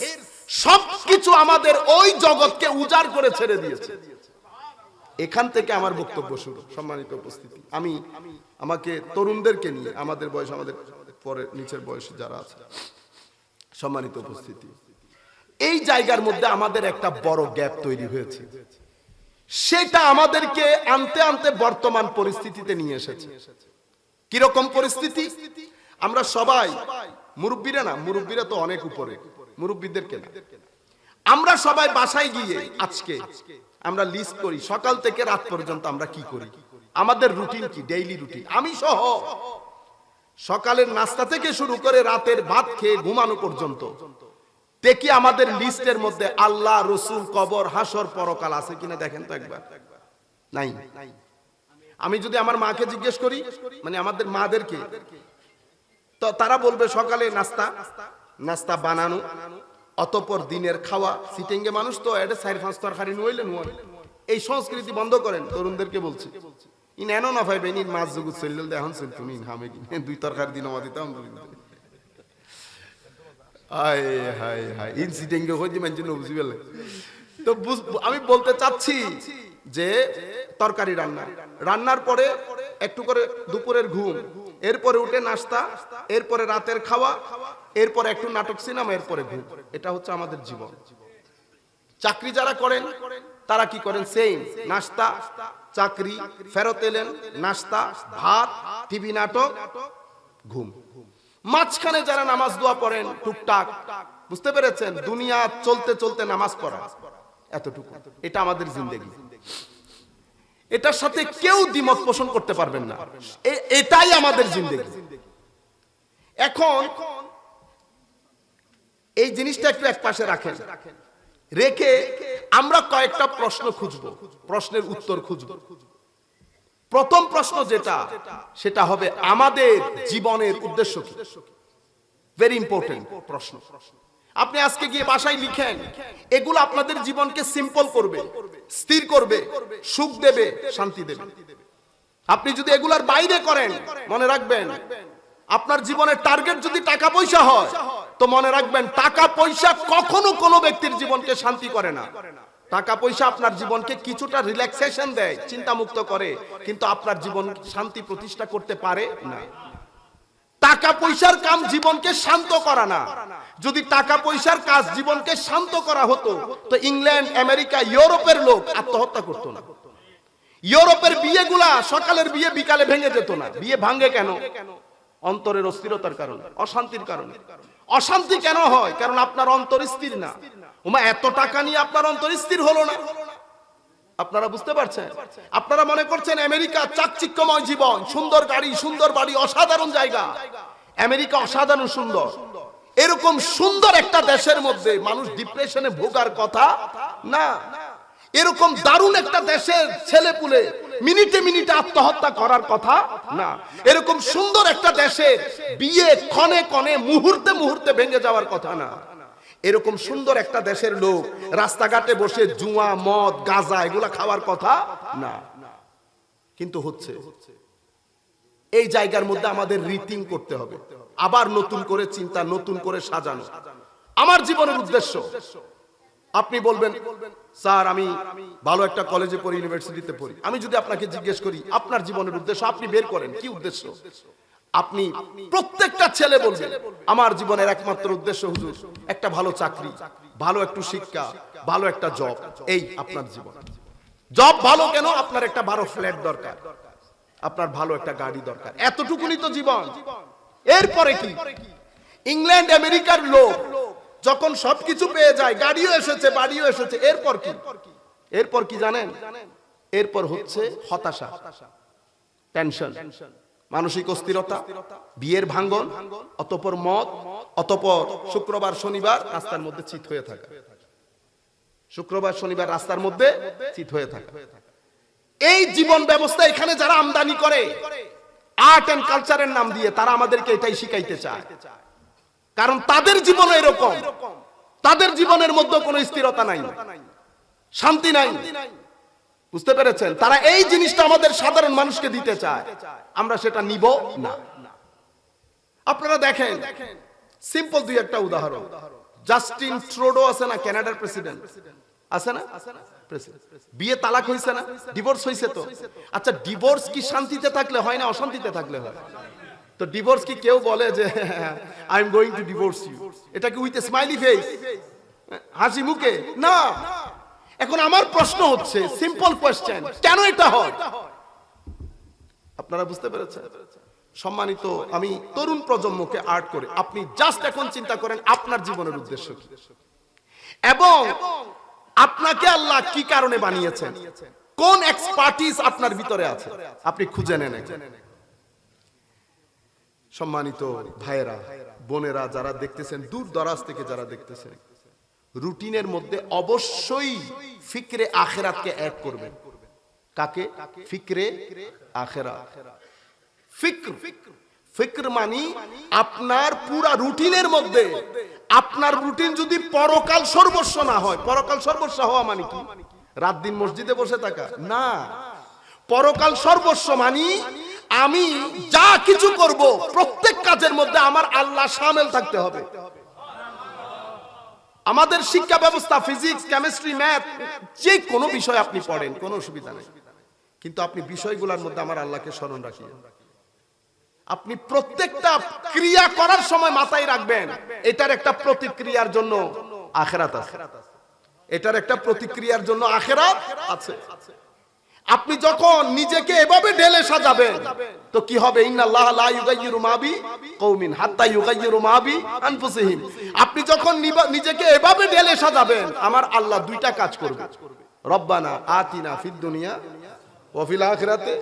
সবকিছু আমাদের ওই জগৎকে উজাড় করে ছেড়ে দিয়েছে। এখান থেকে আমার বক্তব্য শুরু। সম্মানিত উপস্থিতি, আমি আমাকে তরুণদেরকে নিয়ে, আমাদের বয়স, আমাদের পরে নিচের বয়স যারা আছে, সম্মানিত উপস্থিতি, এই জায়গার মধ্যে আমাদের একটা বড় গ্যাপ তৈরি হয়েছে, সেটা আমাদেরকে আনতে আনতে বর্তমান পরিস্থিতিতে নিয়ে এসেছে। কিরকম পরিস্থিতি? আমরা সবাই মুরব্বীরা না, মুরব্বীরা তো অনেক উপরে, মুরব্বীদেরকে না, আমরা সবাই বাসায় গিয়ে আজকে আমরা লিস্ট করি সকাল থেকে রাত পর্যন্ত আমরা কি করি, আমাদের রুটিন কি, ডেইলি রুটিন। আমি সহ সকালের নাস্তা থেকে শুরু করে রাতের ভাত খেয়ে ঘুমানো পর্যন্ত দেখি আমাদের লিস্টের মধ্যে আল্লাহ, রসুল, কবর, হাসর, পরকাল আছে কিনা দেখেন তো একবার। নাই। আমি যদি আমার মাকে জিজ্ঞেস করি, মানে আমাদের মাদেরকে, তো তারা বলবে সকালে নাস্তা, নাস্তা বানানো, অতঃপর দিনের খাওয়া, সিটিংয়ে মানুষ তো এটা 4-5 তরকারি নইলেন। এই সংস্কৃতি বন্ধ করেন, তরুণদেরকে বলছি। ইন এনো না ভাই বেনিন মাছ জগৎ চলল এখন চল তুমি হামে কি 2 তরকারি দিন আমাদের দিতাম। হায় হায় হায়, ইন সিটিংয়ে হইছে মানে নবজি বলে। তো আমি বলতে চাচ্ছি যে তরকারি রান্না, রান্নার পরে একটু করে দুপুরের ঘুম, এরপরে উঠে নাস্তা, এরপরে রাতের খাওয়া, এরপরে একটু নাটক, সিনেমা, এরপরে ঘুম। এটা হচ্ছে আমাদের জীবন। চাকরি যারা করেন তারা কি করেন? সেম নাস্তা, চাকরি, ফেরত এলেন, নাস্তা, ভাত, টিভি নাটক, ঘুম। মাঝখানে যারা নামাজ দোয়া পড়েন টুকটাক, বুঝতে পেরেছেন? দুনিয়া চলতে চলতে নামাজ পড়া, এতটুকু। এটা আমাদের জিন্দেগি। এটার সাথে কেউ দ্বিমত পোষণ করতে পারবেন না, এটাই আমাদের জিন্দেগি। এখন এই জিনিসটা একটু এক পাশে রাখেন, রেখে আমরা কয়েকটা প্রশ্ন খুঁজব, প্রশ্নের উত্তর খুঁজব। প্রথম প্রশ্ন যেটা, সেটা হবে আমাদের জীবনের উদ্দেশ্য কি। ভেরি ইম্পর্টেন্ট প্রশ্ন। আপনি আজকে গিয়ে বাসায় লিখেন, এগুলো আপনাদের জীবনকে সিম্পল করবে, স্থির করবে, সুখ দেবে, শান্তি দেবে। আপনি যদি এগুলার বাইরে করেন, মনে রাখবেন আপনার জীবনের টার্গেট যদি টাকা পয়সা হয়, তো মনে রাখবেন টাকা পয়সা কখনো কোনো ব্যক্তির জীবনকে শান্তি করে না। টাকা পয়সা আপনার জীবনকে কিছুটা রিল্যাক্সেশন দেয়, চিন্তা মুক্ত করে, কিন্তু আপনার জীবন শান্তি প্রতিষ্ঠা করতে পারে না। টাকা পয়সার কাম জীবনকে শান্ত করা না। যদি টাকা পয়সার কাজ জীবনকে শান্ত করা হতো, তো ইংল্যান্ড, আমেরিকা, ইউরোপের লোক আত্মহত্যা করতো না। ইউরোপের বিয়েগুলা সকালের বিয়ে বিকালে ভেঙে যেত না। বিয়ে ভাঙে কেন? অন্তরের অস্থিরতার কারণে, অশান্তির কারণে। অশান্তি কেন হয়? কারণ আপনার অন্তর স্থির না। ওমা এত টাকা নিয়ে আপনার অন্তর স্থির হলো না। আপনারা বুঝতে পারছেন? আপনারা মনে করছেন আমেরিকা চাকচিক্যময় জীবন, সুন্দর গাড়ি, সুন্দর বাড়ি, অসাধারণ জায়গা। আমেরিকা অসাধারণ সুন্দর। এরকম সুন্দর একটা দেশের মধ্যে মানুষ ডিপ্রেশনে ভোগার কথা না। এরকম দারুণ একটা দেশের ছেলেপুলে মিনিটে মিনিটে আত্মহত্যা করার কথা না। এরকম সুন্দর একটা দেশের বিয়ে ক্ষণে ক্ষণে, মুহূর্তে মুহূর্তে ভেঙে যাওয়ার কথা না। এরকম সুন্দর একটা দেশের লোক রাস্তাঘাটে বসে জুয়া, মদ, গাঁজা এগুলা খাওয়ার কথা না। কিন্তু হচ্ছে। এই জায়গার মধ্যে আমাদের রিথিং করতে হবে, আবার নতুন করে চিন্তা, নতুন করে সাজানো। আমার জীবনের উদ্দেশ্য। আপনি বলবেন, স্যার আমি ভালো একটা কলেজে পড়ি, ইউনিভার্সিটিতে পড়ি। আমি যদি আপনাকে জিজ্ঞেস করি আপনার জীবনের উদ্দেশ্য, আপনি বের করেন কি উদ্দেশ্য? আপনি প্রত্যেকটা ছেলে বলবেন, আমার জীবনের একমাত্র উদ্দেশ্য হুজুর একটা ভালো চাকরি, ভালো একটু শিক্ষা, ভালো একটা জব। এই আপনার জীবন। জব ভালো কেন? আপনার একটা ভালো ফ্ল্যাট দরকার, আপনার ভালো একটা গাড়ি দরকার। এতটুকুনি তো জীবন। এরপরে কি? ইংল্যান্ড, আমেরিকার লোক যখন সবকিছু পেয়ে যায়, গাড়িও এসেছে, বাড়িও এসেছে, এরপর কি? এরপর কি জানেন? এরপর হচ্ছে হতাশা, টেনশন, মানসিক অস্থিরতা, বিয়ের ভাঙ্গন, অতঃপর মদ, অতঃপর শুক্রবার শনিবার রাস্তার মধ্যে চিত হয়ে থাকা। শুক্রবার শনিবার রাস্তার মধ্যে চিত হয়ে থাকা। এই জীবন ব্যবস্থা এখানে যারা আমদানি করে আর্ট এন্ড কালচারের নাম দিয়ে, তারা আমাদেরকে এটাই শিখাইতে চায়। কারণ তাদের জীবন এরকম, তাদের জীবনের মধ্যে কোনো স্থিরতা নাই, শান্তি নাই। বুঝতে পেরেছেন? তারা এই জিনিসটা আমাদের সাধারণ মানুষকে দিতে চায়, আমরা সেটা নিব না। আপনারা দেখেন, সিম্পল দুই একটা উদাহরণ। জাস্টিন ট্রুডো আছে না, কানাডার প্রেসিডেন্ট আছে না? বিয়ে তালাক হইছে না, ডিভোর্স হইছে তো। আচ্ছা, ডিভোর্স কি শান্তিতে থাকলে হয় না অশান্তিতে থাকলে হয়? তো ডিভোর্স কি কেউ বলে যে I am going to divorce you, এটা কি উইথ এ স্মাইলি ফেস, হাসি মুখে? না। এখন আমার প্রশ্ন হচ্ছে, সিম্পল কোয়েশ্চেন, কেন এটা হয়? আপনারা বুঝতে পেরেছেন? সম্মানিত আমি তরুণ প্রজন্মকে আর্ট করে, আপনি জাস্ট এখন চিন্তা করেন আপনার জীবনের উদ্দেশ্য কি, এবং আপনাকে আল্লাহ কি কারণে বানিয়েছেন, কোন এক্সপার্টিস আপনার ভিতরে আছে, আপনি খুঁজে নেন। সম্মানিত ভাইয়েরা, বোনেরা, যারা দেখতেছেন, দূর দরাজ থেকে যারা দেখতেছেন, রুটিনের মধ্যে অবশ্যই ফিকরে আখিরাতকে অ্যাড করবেন। কাকে? ফিকরে আখিরাত। ফিকর মানে আপনার পুরা রুটিনের মধ্যে, আপনার রুটিন যদি পরকাল সর্বস্ব না হয়। পরকাল সর্বস্ব হওয়া মানে কি? রাত দিন মসজিদে বসে থাকা না। পরকাল সর্বস্ব মানে আমি যা কিছু করব প্রত্যেক কাজের মধ্যে আমার আল্লাহ শামিল থাকতে হবে। আমাদের শিক্ষা ব্যবস্থা, ফিজিক্স, কেমিস্ট্রি, ম্যাথ, যে কোনো বিষয় আপনি পড়েন, কোনো অসুবিধা নেই, কিন্তু আপনি বিষয়গুলোর মধ্যে আমার আল্লাহকে স্মরণ রাখিয়ে আপনি প্রত্যেকটা ক্রিয়া করার সময় মাথায় রাখবেন এটার একটা প্রতিক্রিয়ার জন্য আখিরাত আছে, এটার একটা প্রতিক্রিয়ার জন্য আখিরাত আছে। আপনি যখন নিজেকে এভাবে ঢেলে সাজাবেন তো কি হবে? ইন্নাল্লাহা লা ইউগাইয়িরু মা বিকৌমিন হাত্তা ইউগাইয়িরু মা বিআনফুসিহিম। আপনি যখন নিজেকে এভাবে ঢেলে সাজাবেন, আমার আল্লাহ দুইটা কাজ করবে। রব্বানা আতিনা ফিদ দুনিয়া ওয়া ফিল আখিরাতি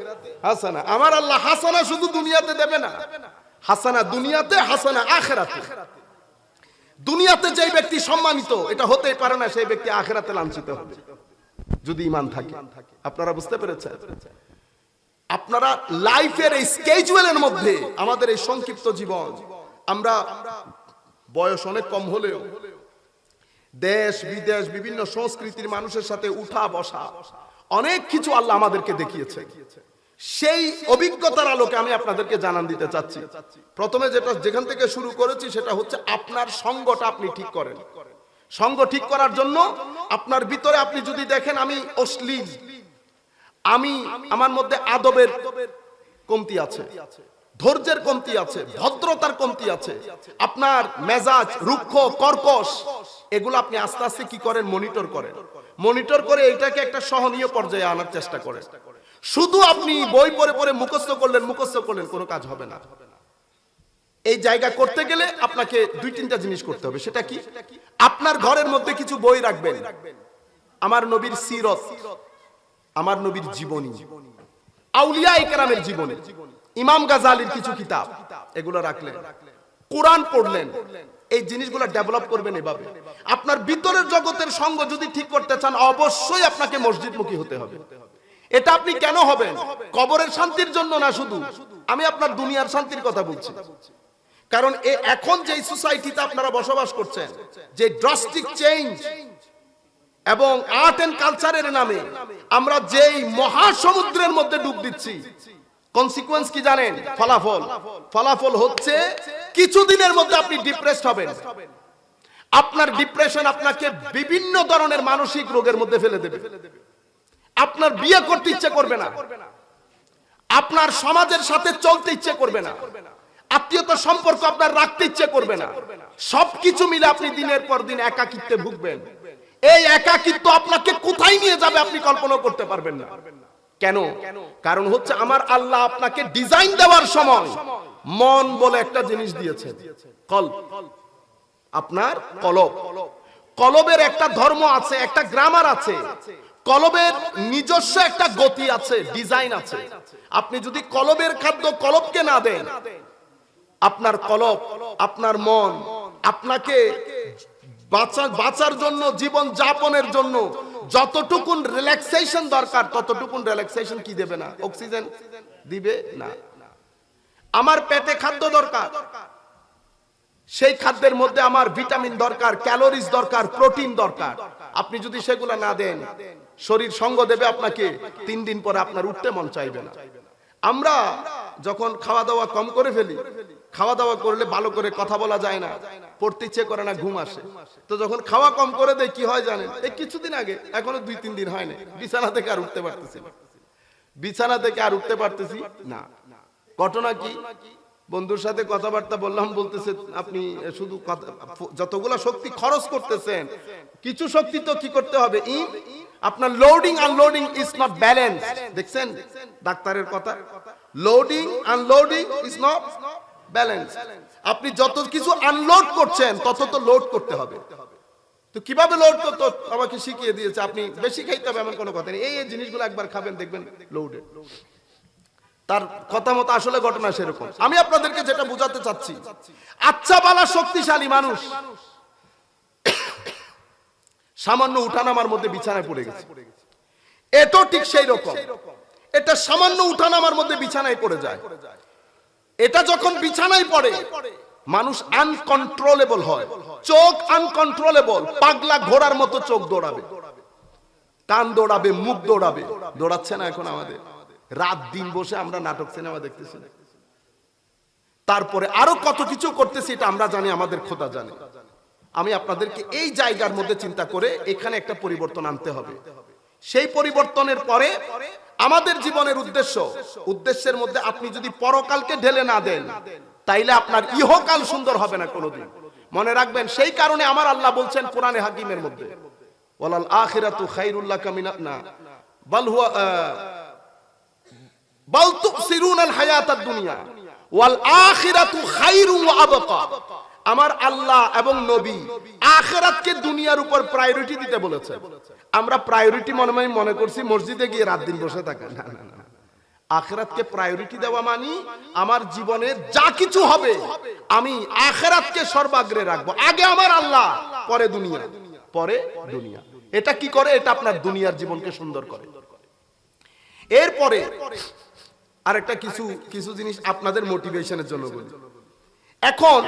হাসানা। আমার আল্লাহ হাসানা শুধু দুনিয়াতে দেবে না, হাসানা দুনিয়াতে, হাসানা আখিরাতে। দুনিয়াতে যে ব্যক্তি সম্মানিত এটা হতেই পারে না সেই ব্যক্তি আখিরাতে লাঞ্ছিত হবে যদি ঈমান থাকে। আপনারা বুঝতে পেরেছেন? আপনারা লাইফের এই স্কেজুয়ালের মধ্যে আমাদের এই সংক্ষিপ্ত জীবন, আমরা বয়স অনেক কম হলেও দেশ বিদেশ বিভিন্ন সংস্কৃতির মানুষের সাথে উঠা বসা অনেক কিছু আল্লাহ আমাদেরকে দেখিয়েছে। সেই অভিজ্ঞতার আলোকে আমি আপনাদেরকে জানান দিতে চাচ্ছি। প্রথমে যেখান থেকে শুরু করেছি সেটা হচ্ছে আপনার সঙ্গটা আপনি ঠিক করেন। সঙ্গ ঠিক করার জন্য আপনার ভিতরে আপনি যদি দেখেন আমি অশ্লীল, আমার মধ্যে আদবের কমতি আছে, ধৈর্যের কমতি আছে, ভদ্রতার কমতি আছে, আপনার মেজাজ রুক্ষ কর্কশ, এগুলো আপনি আস্তে আস্তে কি করেন? মনিটর করেন। মনিটর করে এটাকে একটা সহনীয় পর্যায়ে আনার চেষ্টা করেন। শুধু আপনি বই পড়ে পড়ে মুখস্থ করলেন কোনো কাজ হবে না। এই জায়গা করতে গেলে আপনাকে 2-3টা জিনিস করতে হবে। সেটা কি? আপনার ঘরের মধ্যে কিছু বই রাখবেন, আমার নবীর সিরত, আমার নবীর জীবনী, আউলিয়া ইকরামের জীবনী, ইমাম গাজালির কিছু কিতাব, এগুলো রাখলেন। কোরআন পড়লেন। এই জিনিসগুলো ডেভেলপ করবেন এভাবে। আপনার ভিতরের জগতের সঙ্গ যদি ঠিক করতে চান অবশ্যই আপনাকে মসজিদমুখী হতে হবে। এটা আপনি কেন হবেন? কবরের শান্তির জন্য না, শুধু আমি আপনার দুনিয়ার শান্তির কথা বলছি। কারণ এখন যে সোসাইটিতে আপনারা বসবাস করছেন, যে ড্রাস্টিক চেঞ্জ এবং আর্ট এন্ড কালচারের নামে আমরা যেই মহাসমুদ্রের মধ্যে ডুব দিচ্ছি, কনসিকুয়েন্স কি জানেন? ফলাফল হচ্ছে কিছুদিনের মধ্যে আপনি ডিপ্রেসড হবেন। আপনার ডিপ্রেশন আপনাকে বিভিন্ন ধরনের মানসিক রোগের মধ্যে ফেলে দেবে। আপনার বিয়ে করতে ইচ্ছে করবে না, আপনার সমাজের সাথে চলতে ইচ্ছে করবে না, আত্মীয়তার সম্পর্ক আপনার রাখতে ইচ্ছে করবে না। সবকিছু মিলে আপনি দিনের পর দিন একাকিত্বে ভুগবেন। এই একাকিত্ব আপনাকে কোথায় নিয়ে যাবে আপনি কল্পনা করতে পারবেন না। কেন? কারণ হচ্ছে আমার আল্লাহ আপনাকে ডিজাইন দেওয়ার সময় মন বলে একটা জিনিস দিয়েছেন, কলব। আপনার কলব, কলবের একটা ধর্ম আছে, একটা গ্রামার আছে, কলবের নিজস্ব একটা গতি আছে, ডিজাইন আছে। আপনি যদি কলবের খাদ্য কলবকে না দেন, আপনার কলব, আপনার মন আপনাকে বাঁচার জন্য, জীবন যাপনের জন্য যতটুকুন রিল্যাক্সেশন দরকার ততটুকুন রিল্যাক্সেশন কি দেবে না, অক্সিজেন দিবে না। আমার পেটে খাদ্য দরকার, সেই খাদ্যের মধ্যে আমার ভিটামিন দরকার, ক্যালোরিজ দরকার, প্রোটিন দরকার। আপনি যদি সেগুলো না দেন, শরীর সঙ্গ দেবে আপনাকে, 3 দিন পরে আপনার উঠতে মন চাইবে না। আমরা যখন খাওয়া দাওয়া কম করে ফেলি, খাওয়া দাওয়া করলে ভালো করে কথা বলা যায় না, পড়তে ইচ্ছে করে না, ঘুম আসে। তো যখন খাওয়া কম করে দেয় কি হয় জানেন? এই কিছুদিন আগে, এখনো 2-3 দিন হয়নি, বিছানা থেকে আর উঠতে পারতেছি না। ঘটনা কি? বন্ধুর সাথে কথাবার্তা বললাম, বলতেছে আপনি শুধু যতগুলা শক্তি খরচ করতেছেন, কিছু শক্তি তো কি করতে হবে, আপনার loading unloading is not balance. দেখছেন ডাক্তারের কথা, loading unloading is not balance. আপনি যত কিছু আনলোড করছেন তত তো লোড করতে হবে। তো কিভাবে লোড করতে আমাকে শিখিয়ে দিয়েছে। আপনি বেশি খাইতে হবে এমন কোনো কথা নেই, এই জিনিসগুলো একবার খাবেন দেখবেন লোডে। তার কথা মতো আসলে ঘটনা সেরকম। আমি আপনাদেরকে যেটা বোঝাতে চাচ্ছি, আচ্ছা বালা শক্তিশালী মানুষ সামান্য উঠানামার মধ্যে বিছানায় পড়ে গেছে, এটাও ঠিক সেই রকম। এটা সামান্য উঠানামার মধ্যে বিছানায় পড়ে যায়। এটা যখন বিছানায় পড়ে মানুষ আনকন্ট্রোলেবল হয়, চোখ আনকন্ট্রোলেবল, পাগলা ঘোড়ার মতো চোখ দৌড়াবে, কান দৌড়াবে, মুখ দৌড়াবে। দৌড়াচ্ছে না এখন আমাদের? রাত দিন বসে আমরা নাটক সিনেমা দেখতেছি, তারপরে আরো কত কিছু করতেছি, এটা আমরা জানি, আমাদের খোদা জানে। আমি আপনাদেরকে এই জায়গার মধ্যে চিন্তা করে এখানে একটা পরিবর্তন আনতে হবে। সেই পরিবর্তনের পরে আমাদের জীবনের উদ্দেশ্যের মধ্যে আপনি যদি পরকালকে ঢেলে না দেন, তাইলে আপনার ইহকাল সুন্দর হবে না কোনোদিন। মনে রাখবেন, সেই কারণে আমার আল্লাহ বলছেন কোরআনে হাকিমের মধ্যে, ওয়ালাল আখিরাতু খায়রুল লাকা মিনা বাল হুয়া বাল তুসিরুনাল হায়াতাদ দুনিয়া ওয়াল আখিরাতু খায়রুন ওয়া আবকা। আমার আল্লাহ এবং নবী আখিরাতকে দুনিয়ার উপর প্রায়োরিটি দিতে বলেছে। আমরা প্রায়োরিটি মনে করছি মসজিদে গিয়ে রাত দিন বসে থাকা। না না না, আখিরাতকে প্রায়োরিটি দেওয়া মানি আমার জীবনে যা কিছু হবে আমি আখিরাতকে সর্বাগ্রে রাখবো। আগে আমার আল্লাহ, পরে দুনিয়া, পরে দুনিয়া। এটা কি করে? এটা আপনার দুনিয়ার জীবনকে সুন্দর করে। এরপরে আরেকটা কিছু জিনিস আপনাদের মোটিভেশনের জন্য বলি। এখন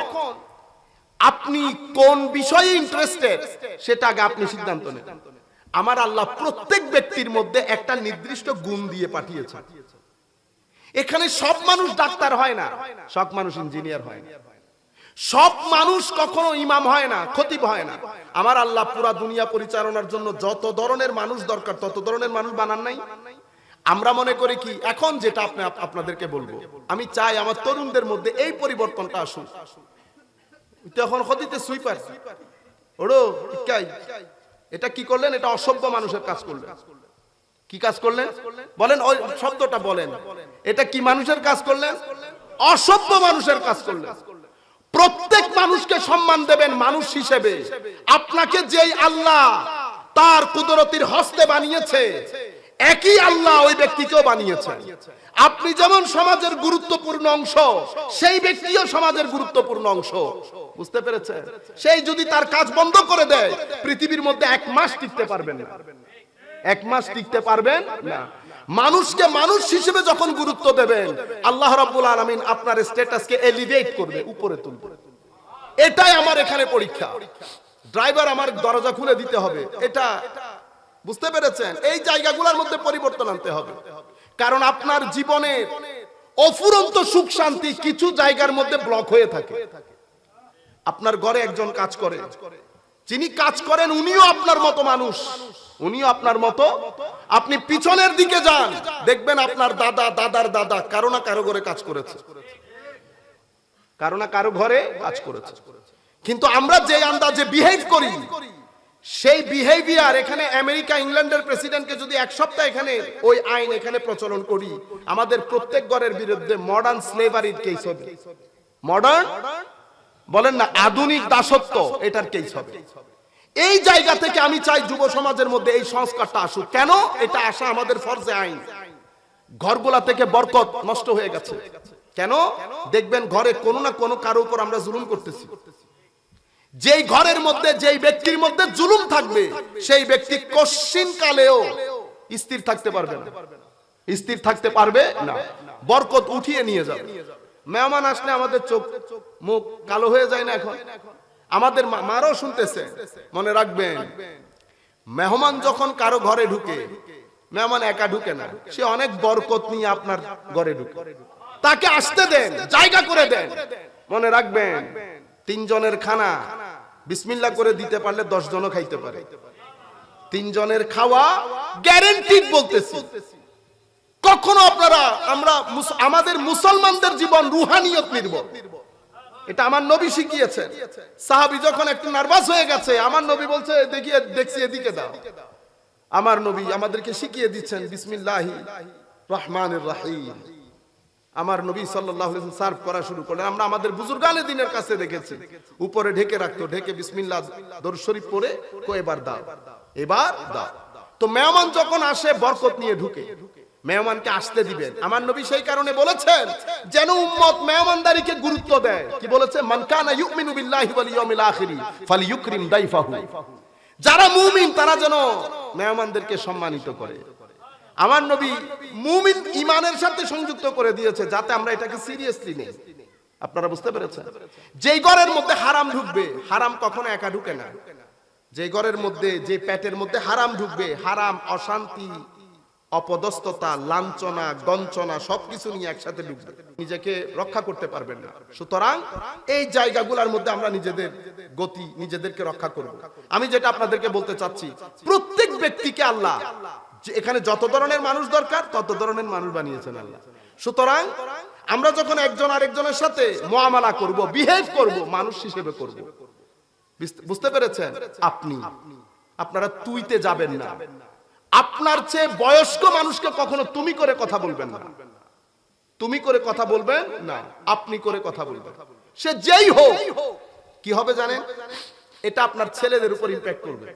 আপনি কোন বিষয়ে ইন্টারেস্টেড সেটা আগে আপনি সিদ্ধান্ত নেন। আমার আল্লাহ প্রত্যেক ব্যক্তির মধ্যে একটা নির্দিষ্ট গুণ দিয়ে পাঠিয়েছেন। এখানে সব মানুষ ডাক্তার হয় না, সব মানুষ ইঞ্জিনিয়ার হয় না, সব মানুষ কখনো ইমাম হয় না, খতিব হয় না। আমার আল্লাহ পুরা দুনিয়া পরিচালনার জন্য যত ধরনের মানুষ দরকার তত ধরনের মানুষ বানান নাই। আমরা মনে করি কি, এখন যেটা আপনাদেরকে বলবো, আমি চাই আমার তরুণদের মধ্যে এই পরিবর্তনটা আসুক। এখন খতিতে সুইপার ওড়ো ইকাই, এটা কি করলেন? এটা অসভ্য মানুষের কাজ করলেন। কি কাজ করলেন বলেন? ওই শব্দটা বলেন। এটা কি মানুষের কাজ করলেন? অসভ্য মানুষের কাজ করলেন। প্রত্যেক মানুষকে সম্মান দেবেন মানুষ হিসেবে। আপনাকে যেই আল্লাহ তার কুদরতির হস্তে বানিয়েছে, একই আল্লাহ ওই ব্যক্তিকেও বানিয়েছেন। আপনি যেমন সমাজের গুরুত্বপূর্ণ অংশ, সেই ব্যক্তিও সমাজের গুরুত্বপূর্ণ অংশ। বুঝতে পেরেছেন? সেই যদি তার কাজ বন্ধ করে দেয়, পৃথিবীর মধ্যে 1 মাস টিকতে পারবেন না, 1 মাস টিকতে পারবেন না। মানুষকে মানুষ হিসেবে যখন গুরুত্ব দেবেন, আল্লাহ রাব্বুল আলামিন আপনার স্ট্যাটাসকে এলিভেট করবে, উপরে তুলবে। এটাই আমার এখানে পরীক্ষা। ড্রাইভার আমার দরজা খুলে দিতে হবে, এটা বুঝতে পেরেছেন? এই জায়গাগুলোর মধ্যে পরিবর্তন আনতে হবে। কারণ আপনার জীবনে অফুরন্ত সুখ শান্তি কিছু জায়গার মধ্যে ব্লক হয়ে থাকে। আপনার ঘরে একজন কাজ করে, যিনি কাজ করেন উনিও আপনার মতো মানুষ, উনিও আপনার মতো। আপনি পিছনের দিকে যান, দেখবেন আপনার দাদা, দাদার দাদা কারো না কারো ঘরে কাজ করেছে, কারো না কারো ঘরে কাজ করেছে। কিন্তু আমরা যে আন্দাজে বিহেভ করি, সেই বিহেভিয়ার এখানে আমেরিকা, ইংল্যান্ডের প্রেসিডেন্টকে যদি 1 সপ্তাহ এখানে ওই আইন এখানে প্রচলন করি, আমাদের প্রত্যেক ঘরের বিরুদ্ধে মডার্ন স্লেভারির কেস হবে। মডার্ন বলেন না, আধুনিক দাসত্ব, এটার কেস হবে। এই জায়গা থেকে আমি চাই যুব সমাজের মধ্যে এই সংস্কারটা আসুক। কেন? এটা আসা আমাদের ফরজে আইন। ঘরগুলা থেকে বরকত নষ্ট হয়ে গেছে। কেন? দেখবেন ঘরে কোনো না কোনো কারো উপর আমরা জুলুম করতেছি। যেই ঘরের মধ্যে, যেই ব্যক্তির মধ্যে জুলুম থাকবে, সেই ব্যক্তি কশিন কালেও স্থির থাকতে পারবে না, স্থির থাকতে পারবে না। বরকত উঠিয়ে নিয়ে যাবে। মেহমান আসলে আমাদের চোখ মুখ কালো হয়ে যায় না? এখন আমাদের মারাও শুনতেছে। মনে রাখবেন, মেহমান যখন কারো ঘরে ঢুকে, মেহমান একা ঢুকে না, সে অনেক বরকত নিয়ে আপনার ঘরে ঢুকে। তাকে আসতে দেন, জায়গা করে দেন। মনে রাখবেন, 3 জনের খানা বিসমিল্লাহ করে দিতে পারলে 10 জনও খাইতে পারে। 3 জনের খাওয়া গ্যারান্টিড বলতেছি। কখনো আপনারা, আমাদের মুসলমানদের জীবন রুহানিয়ত নির্ভর। এটা আমার নবী শিখিয়েছেন। সাহাবী যখন একটু নার্ভাস হয়ে গেছে, আমার নবী বলছে দেখছি এদিকে দাও। আমার নবী আমাদেরকে শিখিয়ে দিচ্ছেন বিসমিল্লাহির রহমানির রহিম। আমার নবী সাল্লাল্লাহু আলাইহি ওয়াসাল্লাম সার্ভ করা শুরু করলেন। আমরা আমাদের বুজুর্গানে দিনের কাছে দেখেছি, উপরে ঢেকে রাখতো, ঢেকে বিসমিল্লাহ দরুদ শরীফ পড়ে এবার দাও, এবার দাও। তো মেহমান যখন আসে বরকত নিয়ে ঢুকে, মেহমানকে আসতে দিবেন। আমার নবী সেই কারণে বলেছেন যেন উম্মত মেহমানদারিকে গুরুত্ব দেয়। কি বলেছে? মান কানা ইউমিনু বিল্লাহি ওয়াল ইয়াউমিল আখিরি ফালিয়ুকরিম দাইফাহু। যারা মুমিন তারা যেন মেহমানদেরকে সম্মানিত করে। আমার নবী মুমিন ইমানের সাথে সংযুক্ত করে দিয়েছে, যাতে আমরা এটাকে সিরিয়াসলি নেই। আপনারা বুঝতে পেরেছেন? যেই ঘরের মধ্যে হারাম ঢুকবে, হারাম কখনো একা ঢুকে না। যে ঘরের মধ্যে, যে পেটের মধ্যে হারাম ঢুকবে, হারাম, অশান্তি, অপদস্থতা, লাঞ্ছনা, গঞ্চনা সবকিছু নিয়ে একসাথে ঢুকবে, নিজেকে রক্ষা করতে পারবেন না। সুতরাং এই জায়গাগুলোর মধ্যে আমরা নিজেদের গতি, নিজেদেরকে রক্ষা করব। আমি যেটা আপনাদেরকে বলতে চাচ্ছি, প্রত্যেক ব্যক্তিকে আল্লাহ এখানে যত ধরনের মানুষ দরকার তত ধরনের মানুষ বানিয়েছেন আল্লাহ। সুতরাং আমরা যখন একজন আরেকজনের সাথে মুআমালা করব, বিহেভ করব, মানুষ হিসেবে করব। বুঝতে পেরেছেন? আপনারা তুইতে যাবেন না। আপনার চেয়ে বয়স্ক মানুষকে কখনো তুমি করে কথা বলবেন না, তুমি করে কথা বলবেন না, আপনি করে কথা বলবেন। সে যেই হোক, কি হবে জানেন? এটা আপনার ছেলেদের উপর ইম্প্যাক্ট করবে।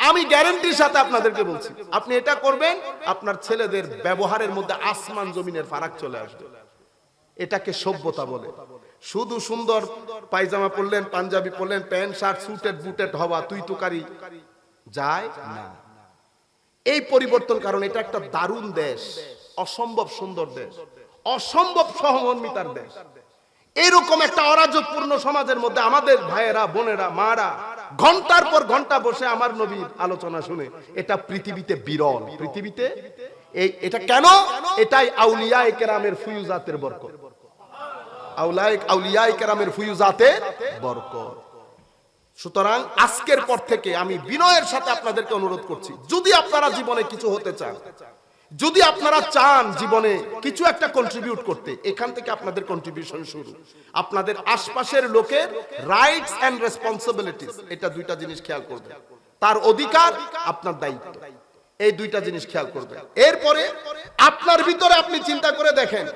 আমি গ্যারান্টির সাথে আপনাদেরকে বলছি, আপনি এটা করবেন, আপনার ছেলেদের ব্যবহারের মধ্যে আসমান জমিনের ফারাক চলে আসবে। এটাকে সভ্যতা বলে। শুধু সুন্দর পায়জামা পরলেন, পাঞ্জাবি পরলেন, প্যান্ট শার্ট সুটেড বুটেড হওয়া তুই তুকারি যায় না। এই পরিবর্তন, কারণ এটা একটা দারুণ দেশ, অসম্ভব সুন্দর দেশ, অসম্ভব সহমর্মিতার দেশ। এরকম একটা অরাজকপূর্ণ সমাজের মধ্যে আমাদের ভাইয়েরা, বোনেরা, মারা ঘন্টার পর ঘন্টা বসে আমার নবীর আলোচনা শুনে, এটা পৃথিবীতে বিরল। পৃথিবীতে এটা কেন? এটাই আউলিয়ায়ে কেরামের ফুয়ুজাতের বরকত। আউলিয়ায়ে কেরামের ফুয়ুজাতের বরকত। সুতরাং আজকের পর থেকে আমি বিনয়ের সাথে আপনাদেরকে অনুরোধ করছি, যদি আপনারা জীবনে কিছু হতে চান, যদি আপনারা চান জীবনে কিছু একটা কন্ট্রিবিউট করতে, এখান থেকে আপনাদের কন্ট্রিবিউশন শুরু। আপনাদের আশপাশের লোকের রাইটস এন্ড রেসপন্সিবিলিটিস, এটা দুইটা জিনিস খেয়াল করবেন। তার অধিকার, আপনার দায়িত্ব, এই দুইটা জিনিস খেয়াল করবেন। এরপরে আপনার ভিতরে আপনি চিন্তা করে দেখেন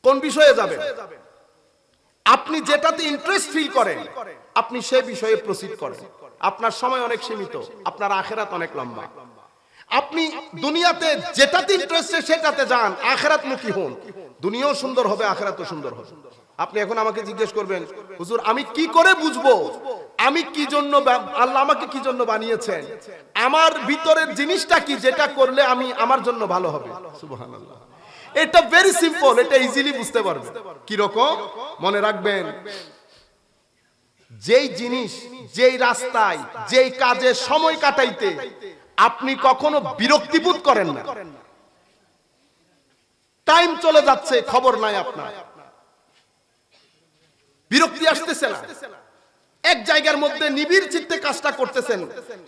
কোন বিষয়ে যাবেন। আপনি যেটাতে ইন্টারেস্ট ফিল করেন, আপনি সেই বিষয়ে প্রসিড করেন। আপনার সময় অনেক সীমিত, আপনার আখিরাত অনেক লম্বা। আপনি দুনিয়াতে যেটাতে ইন্টারেস্টেড সেটাতে যান, আখিরাতমুখী হন। দুনিয়াও সুন্দর হবে, আখিরাতও সুন্দর হবে। আপনি এখন আমাকে জিজ্ঞেস করবেন, হুজুর আমি কি করে বুঝবো আমি কি জন্য, আল্লাহ আমাকে কি জন্য বানিয়েছেন, আমার ভিতরের জিনিসটা কি যেটা করলে আমি আমার জন্য ভালো হবে? সুবহানাল্লাহ। এটা ভেরি সিম্পল, এটা ইজিলি বুঝতে পারবেন। কি রকম? মনে রাখবেন, যেই জিনিস, যেই রাস্তায়, যেই কাজে সময় কাটাইতে আপনি কখনো বিরক্তিবোধ করেন না, টাইম চলে যাচ্ছে খবর নাই, আপনার বিরক্তি আসতেছে না, এক জায়গার মধ্যে নিবিড় চিত্তে কাজটা করতেছেন,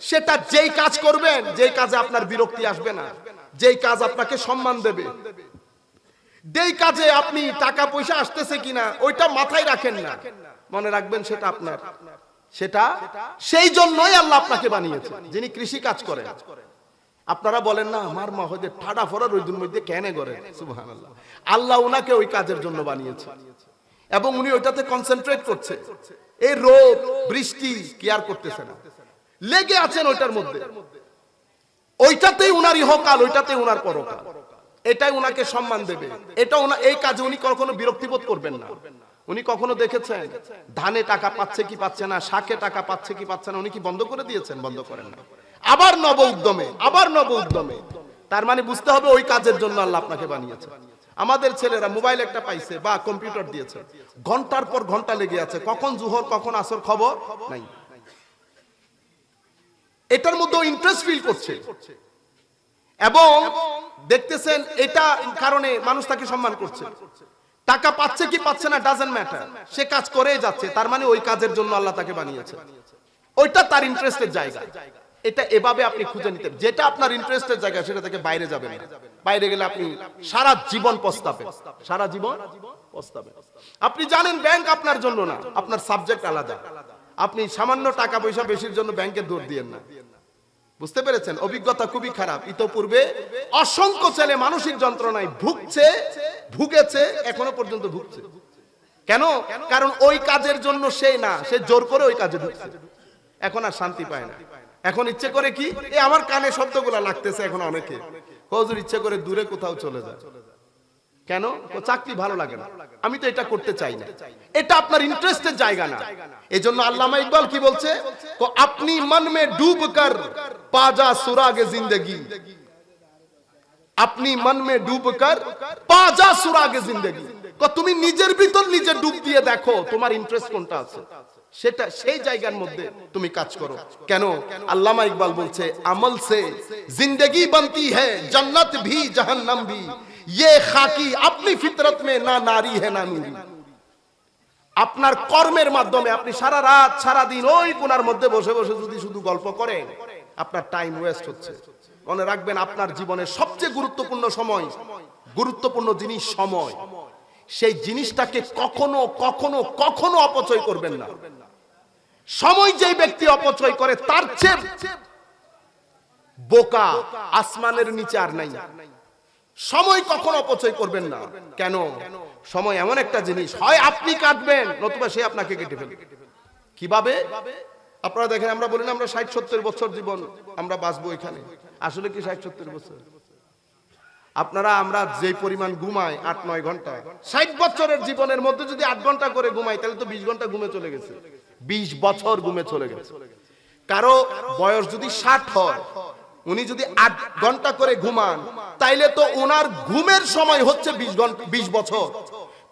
সেটা যেই কাজ করবেন, যেই কাজে আপনার বিরক্তি আসবে না, যেই কাজ আপনাকে সম্মান দেবে, যেই কাজে আপনি টাকা পয়সা আসতেছে কিনা ওইটা মাথায় রাখেন না, মনে রাখবেন সেটা আপনার, সেটা সেই জন্যই আল্লাহ আপনাকে বানিয়েছে। যিনি কৃষি কাজ করেন, আপনারা বলেন না আমার মা হইতে ঠাডা ফরা রইদুর মধ্যে কেন করে, সুবহানাল্লাহ, আল্লাহ উনাকে ওই কাজের জন্য বানিয়েছে এবং উনি ওইটাতে কনসেন্ট্রেট করছে। এই রোদ বৃষ্টি কেয়ার করতেছে না, লেগে আছেন ওইটার মধ্যে, ওইটাতেই উনার ইহকাল, ওইটাতেই উনার পরকাল, এটাই উনাকে সম্মান দেবে। এটা এই কাজে উনি কখনো বিরক্তিবোধ করবেন না। উনি কখনো দেখেছেন ধানে টাকা পাচ্ছে কি পাচ্ছে না, শাকে টাকা পাচ্ছে কি পাচ্ছে না, উনি কি বন্ধ করে দিয়েছেন? বন্ধ করেন না। আবার নব উদ্যমে, আবার নব উদ্যমে। তার মানে বুঝতে হবে ওই কাজের জন্য আল্লাহ আপনাকে বানিয়েছে। আমাদের ছেলেরা মোবাইল একটা পাইছে বা কম্পিউটার দিয়েছে, ঘন্টার পর ঘন্টা লেগে আছে, কখন জোহর কখন আসর খবর নাই, এটার মধ্যে ইন্টারেস্ট ফিল করছে এবং দেখতেছেন এটা কারণে মানুষ তাকে সম্মান করছে। টাকা পাচ্ছে কি পাচ্ছে না ডাজন্ট ম্যাটার, সে কাজ করেই যাচ্ছে। তার মানে ওই কাজের জন্য আল্লাহ তাকে বানিয়েছে, ওইটা তার ইন্টারেস্টের জায়গা। এটা এভাবে আপনি খুঁজে নিতে, যেটা আপনার ইন্টারেস্টের জায়গা সেটা থেকে বাইরে যাবেন না। বাইরে গেলে আপনি সারা জীবন পস্তাবেন, সারা জীবন পস্তাবেন। আপনি জানেন ব্যাংক আপনার জন্য না, আপনার সাবজেক্ট আলাদা। আপনি সামান্য টাকা পয়সা বেশির জন্য ব্যাংকে দৌড় দিয়েন না। বুঝতে পেরেছেন? অভিজ্ঞতা খুবই খারাপ। ইতোপূর্বে অসংখ্য ছেলে মানসিক যন্ত্রণায় ভুগছে, ভুগেছে, এখনো পর্যন্ত ভুগছে। কেন? কারণ ওই কাজের জন্য সে না, সে জোর করে ওই কাজে ঢুকছে, এখন আর শান্তি পায় না। এখন ইচ্ছে করে কি, এই আমার কানে শব্দগুলা লাগতেছে এখন অনেকে, হুজুর ইচ্ছে করে দূরে কোথাও চলে যায়। কেন? চাকরি ভালো লাগে না, আমি তো এটা করতে চাই না। এটা আপনার ইন্টারেস্টের জায়গা না। এজন্য আল্লামা ইকবাল কি বলছে, আপনি মন মে ডুব কর পাজা সুরাগে জিন্দগি, আপনি মন মে ডুব কর পাজা সুরাগে জিন্দগি। তুমি নিজের ভিতর নিজে ডুব দিয়ে দেখো তোমার ইন্টারেস্ট কোনটা আছে, সেটা সেই জায়গার মধ্যে তুমি কাজ করো। কেন? আল্লামা ইকবাল বলছে, আমল সে জিন্দগি बनती है जन्नत भी जहन्नम भी, ये खाकी अपनी फितरत में ना नारी है ना नूरी। আপনার কর্মের মাধ্যমে আপনি সারা রাত সারা দিন ওই কোণার মধ্যে বসে বসে যদি শুধু গল্প করেন, আপনার টাইম ওয়েস্ট হচ্ছে। মনে রাখবেন আপনার জীবনের সবচেয়ে গুরুত্বপূর্ণ সময়, গুরুত্বপূর্ণ জিনিস সময়, সেই জিনিসটাকে কখনো কখনো কখনো অপচয় করবেন না। সময় যে ব্যক্তি অপচয় করে তার চেয়ে বোকা আসমানের নিচে আর নাই। সময় কখনো অপচয় করবেন না। কেন? সময় এমন একটা জিনিস, হয় আপনি কাটবেন নতুবা সে আপনাকে কেটে ফেলবে। কিভাবে? আপনারা দেখেন, আমরা বলি না আমরা 60-70 বছর জীবন আমরা বাঁচবো এখানে, আসলে কি 60-70 বছর? আপনারা আমরা যে পরিমাণ ঘুমাই 8-9 ঘন্টা, 60 বছরের জীবনের মধ্যে যদি 8 ঘন্টা করে ঘুমাই তাহলে তো 20 ঘন্টা ঘুমে চলে গেছে, 20 বছর ঘুমে চলে গেছে। কারো বয়স যদি 60 হয়, উনি যদি 8 ঘন্টা করে ঘুমান তাইলে তো ওনার ঘুমের সময় হচ্ছে 20 বছর।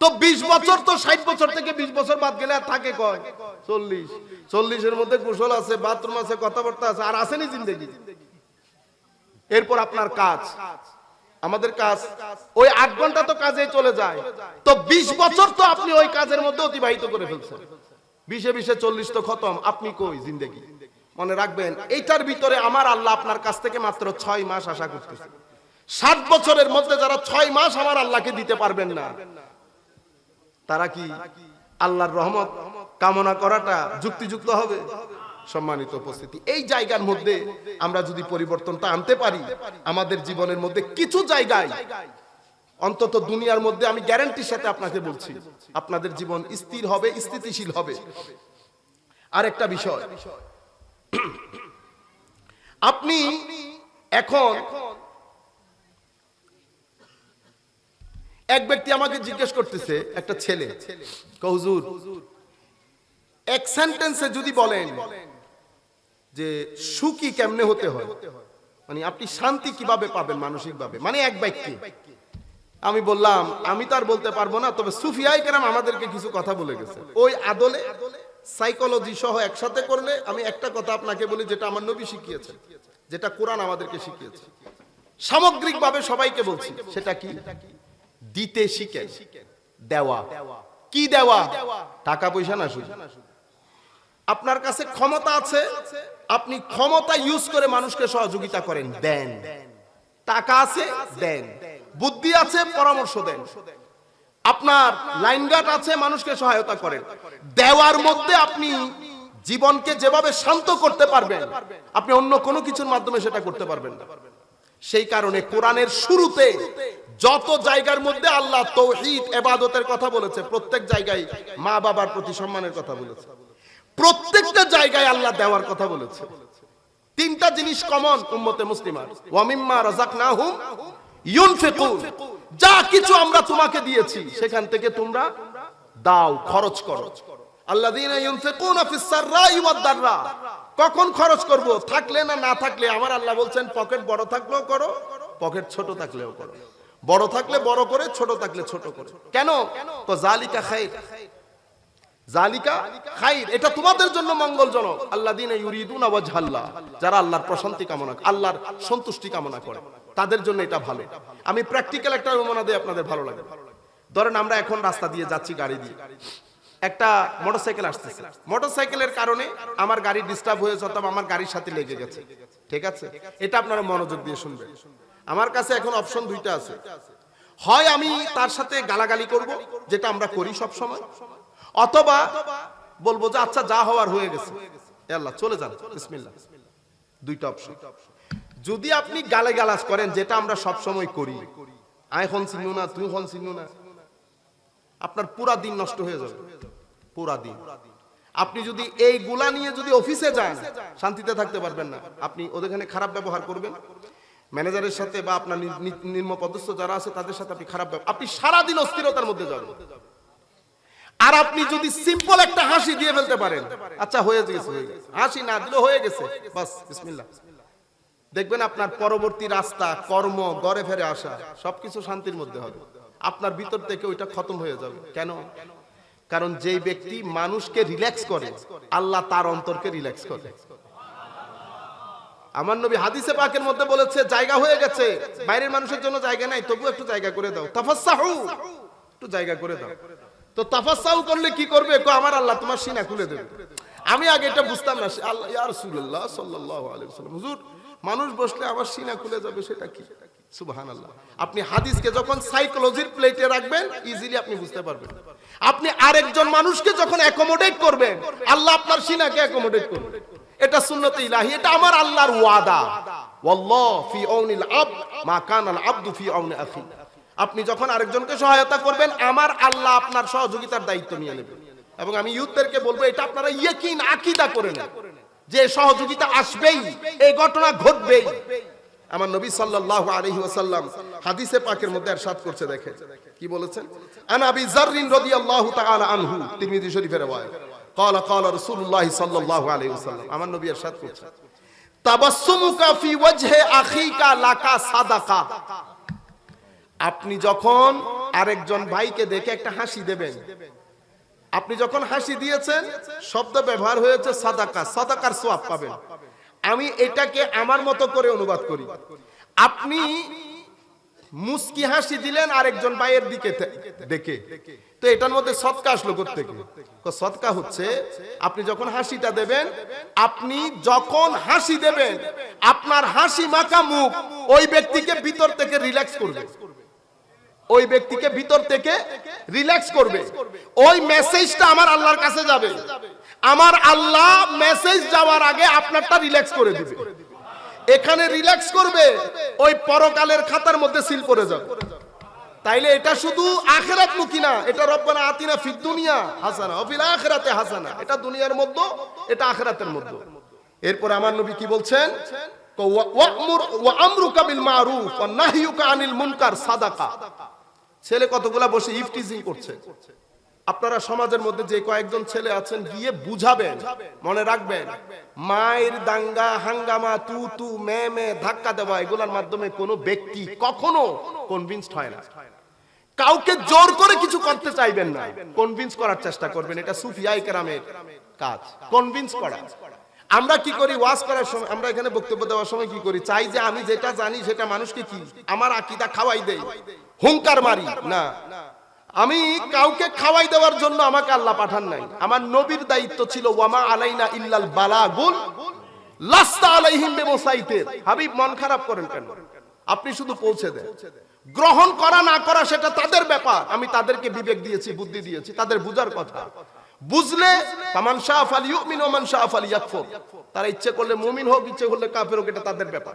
তো 20 বছর তো 60 বছর থেকে 20 বছর বাদ গেলে আর থাকে কয় 40 এর মধ্যে গোসল আছে, বাথরুম আছে, কথাবার্তা আছে, আর আসেনি জিন্দেগি। এরপর আপনার কাজ, আমাদের কাজ ওই 8 ঘন্টা তো কাজে চলে যায়, তো 20 বছর তো আপনি ওই কাজের মধ্যে অতিবাহিত করে ফেলছেন। 20-এ 40 তো খতম, আপনি কই জিন্দেগি? মনে রাখবেন, এইটার ভিতরে আমার আল্লাহ আপনার কাছ থেকে মাত্র 6 মাস আশা করতেছে। 60 বছরের মধ্যে যারা 6 মাস আমার আল্লাহকে দিতে পারবেন না, তারা কি আল্লাহর রহমত কামনা করাটা যুক্তিযুক্ত হবে? সম্মানিত উপস্থিতি, এই জায়গার মধ্যে আমরা যদি পরিবর্তনটা আনতে পারি, আমাদের জীবনের মধ্যে কিছু জায়গায় অন্তত দুনিয়ার মধ্যে আমি গ্যারান্টির সাথে আপনাকে বলছি, আপনাদের জীবন স্থির হবে, স্থিতিশীল হবে। আর একটা বিষয়, আপনি এখন এক ব্যক্তি আমাকে জিজ্ঞেস করতেছে, একটা ছেলে, হুজুর এক সেন্টেন্সে যদি বলেন যে সুখী কেমনে হতে হয়, মানে আপনি শান্তি কিভাবে পাবেন মানসিকভাবে, মানে এক বাক্যে। আমি বললাম আমি তো আর বলতে পারবো না, তবে সুফিয়ায়ে কেরাম আমাদেরকে কিছু কথা বলে গেছে, ওই আদলে সাইকোলজি সহ একসাথে করলে আমি একটা কথা আপনাকে বলি, যেটা আমার নবী শিখিয়েছেন, যেটা কোরআন আমাদেরকে শিখিয়েছে, সামগ্রিকভাবে সবাইকে বলছি, সেটা কি? দিতে শিখেন, দেওয়া। কি দেওয়া? টাকা পয়সা না, শুধু আপনার কাছে ক্ষমতা আছে, আপনি ক্ষমতা ইউজ করে মানুষকে সহযোগিতা করেন, দেন। টাকা আছে, দেন। বুদ্ধি আছে, পরামর্শ দেন। আপনার লাইনগাট আছে, মানুষকে সহায়তা করেন। দেওয়ার মধ্যে আপনি জীবনকে যেভাবে শান্ত করতে পারবেন, আপনি অন্য কোনো কিছুর মাধ্যমে সেটা করতে পারবেন না। সেই কারণে কোরআনের শুরুতে যত জায়গার মধ্যে আল্লাহ তাওহীদ ইবাদতের কথা বলেছে, প্রত্যেক জায়গায় মা বাবার প্রতি সম্মানের কথা বলেছে, প্রত্যেকটা জায়গায় আল্লাহ দেওয়ার কথা বলেছে। তিনটা জিনিস কমন উম্মতে মুসলিমার, ওয়া মিম্মা রাযাকনাহুম ইউনফিকুন, যা কিছু আমরা তোমাকে দিয়েছি সেখান থেকে তোমরা দাও, খরচ করো। আল্লাযীনা ইউনফিকুনা ফিস সাররাই ওয়াদ দাররা, কখন খরচ করব? থাকলে না না থাকলে। আমার আল্লাহ বলছেন পকেট বড় থাকলেও করো, পকেট ছোট থাকলেও করো। বড় থাকলে বড় করে, ছোট থাকলে ছোট করে। কেন? তো যালিকা খায়র, যালিকা খায়র, এটা তোমাদের জন্য মঙ্গলজনক। আল্লাযীনা ইউরিদুনা ওয়াজহাল্লাহ, যারা আল্লাহর প্রশান্তি কামনা, আল্লাহর সন্তুষ্টি কামনা করে, তাদের জন্য এটা ভালো। আমি প্র্যাকটিক্যাল একটা নমুনা দেই, আপনাদের ভালো লাগবে। ধরেন আমরা এখন রাস্তা দিয়ে যাচ্ছি গাড়ি দিয়ে, একটা মোটরসাইকেল আসতেছে, মোটরসাইকেলের কারণে আমার গাড়ি ডিস্টার্ব হয়েছে অথবা আমার গাড়ির সাথে লেগে গেছে, ঠিক আছে? এটা আপনারা মনোযোগ দিয়ে শুনবেন। আমার কাছে এখন অপশন দুইটা আছে, হয় আমি তার সাথে গালাগালি করব, যেটা আমরা করি সব সময়, অথবা বলবো যে আচ্ছা যা হওয়ার হয়ে গেছে, আল্লাহ চলে যান, বিসমিল্লাহ। দুইটা অপশন। যদি আপনি গালাগালাজ করেন, যেটা আমরা সব সময় করি, আয় হন চিনু না, তুই হন চিনু না, আপনার পুরা দিন নষ্ট হয়ে যাবে, পুরা দিন। আপনি যদি এইগুলা নিয়ে যদি অফিসে যান, শান্তিতে থাকতে পারবেন না। আপনি ওদেরখানে খারাপ ব্যবহার করবেন, ম্যানেজারের সাথে বা আপনার নিম্নপদস্থ যারা আছে তাদের সাথে আপনি খারাপ ব্যবহার, আপনি সারাদিন অস্থিরতার মধ্যে যাবেন। আর আপনি যদি সিম্পল একটা হাসি দিয়ে ফেলতে পারেন, আচ্ছা হয়ে গেছে, হাসি না দিলে হয়ে গেছে, বাস বিসমিল্লাহ, দেখবেন আপনার পরবর্তী রাস্তা, কর্ম, ঘরে ফেরে আসা সবকিছু শান্তির মধ্যে হবে। আপনার ভিতর থেকে ওইটা খতম হয়ে যাবে। কেন? কারণ যেই ব্যক্তি মানুষকে রিল্যাক্স করে, আল্লাহ তার অন্তরকে রিল্যাক্স করে। আমার নবী হাদিসে পাকের মধ্যে বলেছে, জায়গা হয়ে গেছে, বাইরের মানুষের জন্য জায়গা নাই, তবু একটু জায়গা করে দাও, তাফাসসাহু, একটু জায়গা করে দাও। তো তাফাসসাহু করলে কি করবে? আমার আল্লাহ তোমার সিনা খুলে দেবে। আমি আগে এটা বুঝতাম না, আল্লাহ ইয়া রাসূলুল্লাহ সাল্লাল্লাহু আলাইহি ওয়াসাল্লাম, হুজুর মানুষ বসলে আমার সিনা খুলে যাবে, সেটা কি? সুবহানাল্লাহ। আপনি হাদিসকে যখন সাইকোলজির প্লেটে রাখবেন, ইজিলি আপনি বুঝতে পারবেন। আপনি আরেকজন মানুষকে যখন অ্যাকোমোডেট করবেন, আল্লাহ আপনার সিনাকে অ্যাকোমোডেট করবে। এটা সুন্নতে ইলাহি, এটা আমার আল্লাহর ওয়াদা। ওয়াল্লাহু ফি আউনিল আবদ মা কানাল আবদু ফি আউনি আখি। আপনি যখন আরেকজনকে সহায়তা করবেন, আমার আল্লাহ আপনার সহযোগিতার দায়িত্ব নিয়ে নেবেন। এবং আমি ইউথদেরকে বলবো এটা আপনারা ইয়াকিন আকীদা করে নেন যে সহযোগিতা আসবেই, এই ঘটনা ঘটবেই। আমার নবী সাল্লাল্লাহু আলাইহি ওয়াসাল্লাম হাদিসে পাকের মধ্যে ইরশাদ করছে, দেখেন কি বলেছেন। আন আবি যাররিন রাদিয়াল্লাহু তাআলা আনহু, তিরমিজি শরীফের riwayat, قال قال رسول الله صلى الله عليه وسلم, আমার নবী ইরশাদ করছেন, তাবাসসুমুকা ফি ওয়াজহি আখিকা লাকা সাদাকা। আপনি যখন আরেকজন ভাইকে দেখে একটা হাসি দেবেন, আপনি যখন হাসি দিয়েছেন, শব্দ ব্যবহার হয়েছে সাদাকা, সাদাকার সওয়াব পাবেন। আমি এটাকে আমার মতো করে অনুবাদ করি। আপনি মুস্কি হাসি দিলেন আরেকজন ভাইয়ের দিকে দেখে, তো এটার মধ্যে সদকা আসলো কোত্থেকে? সদকা হচ্ছে আপনি যখন হাসিটা দেবেন, আপনি যখন হাসি দেবেন, আপনার হাসি মাখা মুখ ওই ব্যক্তিকে ভিতর থেকে রিল্যাক্স করবে, ওই ব্যক্তিকে ভিতর থেকে রিল্যাক্স করবে। ওই মেসেজটা আমার আল্লাহর কাছে যাবে, আমার আল্লাহ মেসেজ যাওয়ার আগে আপনারটা রিল্যাক্স করে দিবে। এখানে রিল্যাক্স করবে, ওই পরকালের খাতার মধ্যে সিল পড়ে যাবে। তাইলে এটা শুধু আখিরাত মুখী না, এটা রব্বানা আতিনা ফিদ দুনিয়া হাসানা ওয়া ফিল আখিরাতি হাসানা, এটা দুনিয়ার মধ্যে, এটা আখিরাতের মধ্যে। এরপর আমার নবী কি বলছেন, ওয়া'মুর ওয়া আমরুকা বিল মারুফ ওয়া নাহয়ুকা আনিল মুনকার সাদাকা। ছেলে কতগুলা বসে ইফটিজিং করছে, আপনারা সমাজের মধ্যে যে কয়েকজন ছেলে আছেন গিয়ে বুঝাবেন, মনে রাখবেন মায়ের দাঙ্গা হাঙ্গামা তু তু মে মে ধাক্কা দেওয়া এগুলোর মাধ্যমে কোনো ব্যক্তি কখনো কনভিন্সড হয় না। কাউকে জোর করে কিছু করতে চাইবেন না, কনভিন্স করার চেষ্টা করবেন। এটা সুফিয়ায়ে কেরামের কাজ, কনভিন্স করা। আমরা কি করি, ওয়াজ করার সময়, আমরা এখানে বক্তব্য দেওয়ার সময় কি করি, চাই যে আমি যেটা জানি সেটা মানুষকে কি আমার আকীদা খাওয়াই দেই, হুঙ্কার মারি না। আমি কাউকে খাওয়াই দেওয়ার জন্য আমাকে আল্লাহ পাঠান নাই। আমার নবীর দায়িত্ব ছিল ওয়ামা আলাইনা ইল্লাল বালাগুল লাস্তা আলাইহিম বিমুসাইতির। হাবিব মন খারাপ করেন কেন? আপনি শুধু পৌঁছে দেন, গ্রহণ করা না করা সেটা তাদের ব্যাপার। আমি তাদেরকে বিবেক দিয়েছি, বুদ্ধি দিয়েছি, তাদের বুঝার কথা। বুঝলে ফামান শাআ ফালিয়ুমিন ওয়া মান শাআ ফালিয়াকফুর, তারা ইচ্ছে করলে মুমিন হোক, ইচ্ছে করলে কাফের হোক, এটা তাদের ব্যাপার,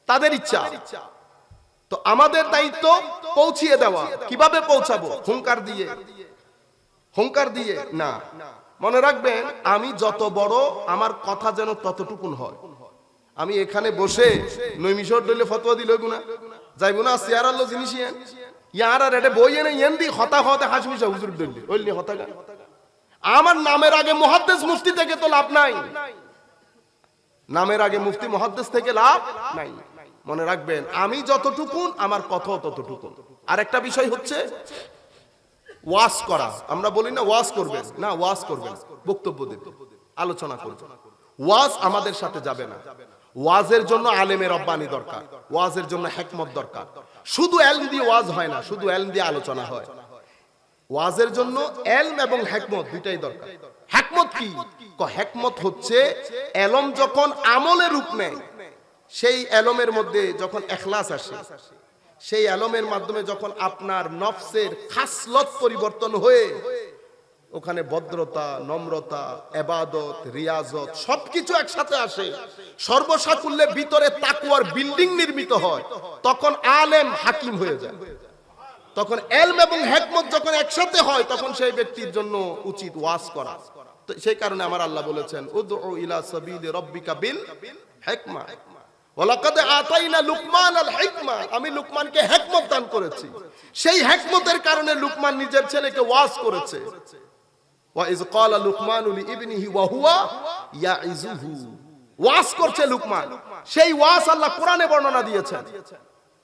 তাদের ইচ্ছা। তো আমাদের দায়িত্ব পৌঁছিয়ে দেওয়া। কিভাবে পৌঁছাবো? হুঙ্কার দিয়ে, হুঙ্কার দিয়ে না। মনে রাখবেন আমি যত বড়, আমার কথা যেন ততটুকুন হয়। আমি এখানে বসে নৈমিষর দলে ফতোয়া দিল গুনা যাইব না, চেয়ার আল্লাহ জিনিস ইয়ার আর এটা বই এনে ইয়েন দি হতা হতে হাসমিশা হুজুর দলে ওইলি হতা গা। আমার নামের আগে মুহাদ্দিস মুফতি থেকে তো লাভ নাই, নামের আগে মুফতি মুহাদ্দিস থেকে লাভ নাই। মনে রাখবেন আমি যতটুকুন, আমার কথাও ততটুকুন। আর একটা বিষয় হচ্ছে ওয়াজ করা। আমরা বলি না ওয়াজ করবেন, না ওয়াজ করবেন, বক্তব্য দেবেন, আলোচনা করবেন। ওয়াজ আমাদের সাথে যাবে না। ওয়াজের জন্য আলেমের রব্বানি দরকার, ওয়াজের জন্য হিকমত দরকার। শুধু ইলম দিয়ে ওয়াজ হয় না, শুধু ইলম দিয়ে আলোচনা হয়। ওয়াজের জন্য ইলম এবং হিকমত দুইটাই দরকার। হিকমত কি? হিকমত হচ্ছে ইলম যখন আমলে রূপ নেয়, সেই ইলমের মধ্যে যখন ইখলাস আসে, সেই ইলমের মাধ্যমে যখন আপনার নফসের খাসলত পরিবর্তন হয়ে ওখানে ভদ্রতা, নম্রতা, ইবাদত, রিয়াজত সবকিছু একসাথে আসে, সর্বসাকুল্যে ভিতরে তাকওয়ার বিল্ডিং নির্মিত হয়, তখন আলেম হাকিম হয়ে যায়। তখন ইলম এবং হিকমত যখন একসাথে হয়, তখন সেই ব্যক্তির জন্য উচিত ওয়াজ করা। তো সেই কারণে আমার আল্লাহ বলেছেন উদউ ইলা সাবিলি রাব্বিকা বিল হিকমা ওয়ালাকাদ আতাইনা লুকমানাল হিকমা। আমি লুকমানকে হিকমত দান করেছি। সেই হিকমতের কারণে লুকমান নিজের ছেলেকে ওয়াজ করেছে। ওয়া ইয ক্বালা লুকমানু লিইবনিহি ওয়া হুয়া ইয়াইযুহু, ওয়াজ করছে লুকমান। সেই ওয়াজ আল্লাহ কোরআনে বর্ণনা দিয়েছেন।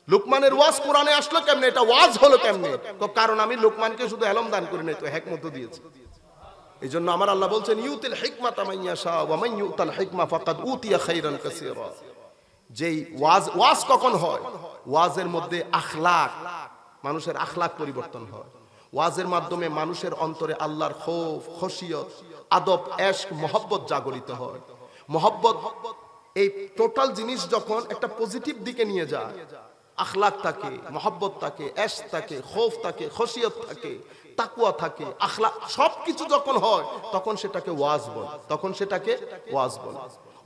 লুকমানের ওয়াজ কোরআনে আসলো কেমনে, এটা ওয়াজ হলো কেমনে? তো কারণ আমি লুকমানকে শুধু ইলম দান করি নাই, তো হিকমতও দিয়েছি। এইজন্য আমার আল্লাহ বলছেন ইউতিল হিকমাতা মান ইয়াশা ওয়া মান ইউতাল হিকমা ফাকাদ উতিয়া খাইরান কাসীরা। যেই ওয়াজ কখন হয়? ওয়াজের মধ্যে আখলাক, মানুষের আখলাক পরিবর্তন হয়। ওয়াজের মাধ্যমে মানুষের অন্তরে আল্লাহর খৌফ, খশিয়ত, আদব, ইশক, মহব্বত জাগরিত হয়। মহব্বত, এই টোটাল জিনিস যখন একটা পজিটিভ দিকে নিয়ে যায়, আখলাক থাকে, মহব্বত থাকে, ইশক থাকে, খৌফ থাকে, খশিয়ত থাকে, তাকওয়া থাকে, আখলাক সবকিছু যখন হয়, তখন সেটাকে ওয়াজ বলে, তখন সেটাকে ওয়াজ বলে।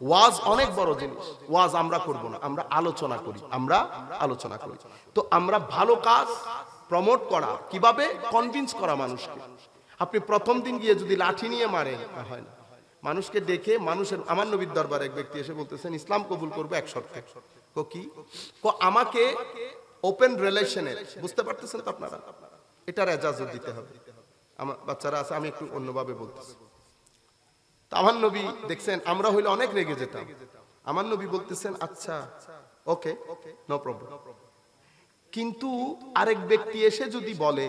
ওয়াজ অনেক বড় জিনিস। ওয়াজ আমরা করব না, আমরা আলোচনা করি, আমরা আলোচনা করি। তো আমরা ভালো কাজ প্রমোট করা, কিভাবে কনভিন্স করা মানুষকে। আপনি প্রথম দিন গিয়ে যদি লাঠি নিয়ে মারেন, হয় না। মানুষকে ডেকে, মানুষের, আমার নবীর দরবারে এক ব্যক্তি এসে বলতেছেন ইসলাম কবুল করবো এক শর্তে। কি? আমাকে ওপেন রিলেশনের, বুঝতে পারতেছেন তো আপনারা, এটার ইজাজত দিতে হবে। আমার বাচ্চারা আছে, আমি একটু অন্যভাবে বলতেছি। আমার নবী দেখছেন, আমরা হইলে অনেক রেগে যেতাম। আমার নবী বলতেছেন আচ্ছা ওকে, নো প্রবলেম। কিন্তু আরেক ব্যক্তি এসে যদি বলে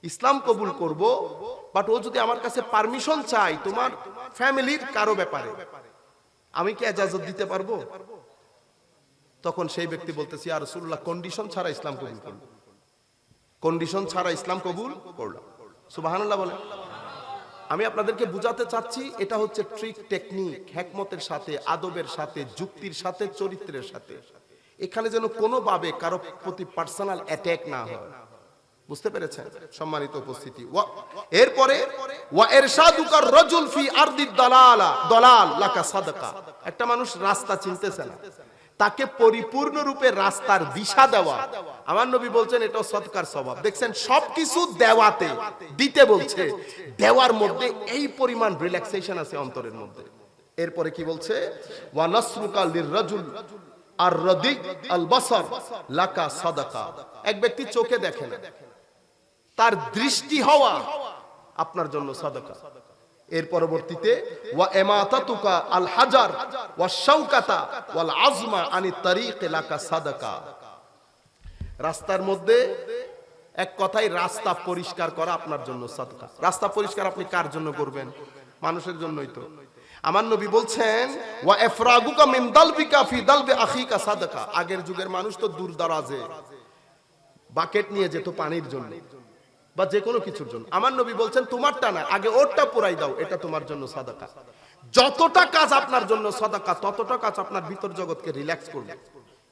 ইসলাম কবুল করব, বাট ও যদি আমার কাছে পারমিশন চাই তোমার ফ্যামিলির কারো ব্যাপারে, আমি কি ইজাজত দিতে পারবো? তখন সেই ব্যক্তি বলতেছি ইয়া রাসূলুল্লাহ, কন্ডিশন ছাড়া ইসলাম কবুল করব, কন্ডিশন ছাড়া ইসলাম কবুল করলাম। সুবহানাল্লাহ বলেন। আমি আপনাদেরকে বুঝাতে চাচ্ছি, এটা হচ্ছে ট্রিক, টেকনিক, হিকমতের সাথে, আদবের সাথে, যুক্তির সাথে, চরিত্রের সাথে। এখানে যেন কোনোভাবে কারো প্রতি পার্সোনাল অ্যাটাক না হয়। বুঝতে পেরেছেন সম্মানিত উপস্থিতি? এরপরে ওয়া ইরশাদুকার রাজুল ফি আরদিদ দালালা দালাল লাকা সাদাকা। একটা মানুষ রাস্তা চিনতেছে না, তাকে পরিপূর্ণ রূপে রাস্তার দিশা দেওয়া, আমার নবী বলছেন এটাও সদকার স্বভাব। দেখছেন সবকিছু দেওয়াতে, দিতে বলছে, দেওয়ার মধ্যে এই পরিমাণ রিল্যাক্সেশন আছে অন্তরের মধ্যে। এরপরে কি বলছে? ওয়া নাসরুকা লিররাজুল আর রাদি আল বাসার লাকা সাদাকা। এক ব্যক্তি চোখে দেখে না, তার দৃষ্টি হওয়া আপনার জন্য সাদাকা। এর পরবর্তীতে ওয়া ইমাতাতুকা আল হাজার ওয়া শাওকাতা ওয়াল আজমা আনি তারিক লাকা সাদাকা। রাস্তার মধ্যে এক কথায় রাস্তা পরিষ্কার করা আপনার জন্য সাদকা। রাস্তা পরিষ্কার আপনি কার জন্য করবেন? মানুষের জন্যই তো। আমার নবী বলছেন ওয়া ইফরাগুকা মিন দালবিকা ফি দালবি আখিকা সাদাকা। আগের যুগের মানুষ তো দূর দারাজে বাকেট নিয়ে যেত পানির জন্য বা যে কোনো কিছুর জন্য। আমার নবী বলছেন তোমারটা না, আগে ওরটা পুরাই দাও, এটা তোমার জন্য সাদাকা। যতটা কাজ আপনার জন্য সাদাকা, ততটা কাজ আপনার ভিতর জগৎকে রিল্যাক্স করবে,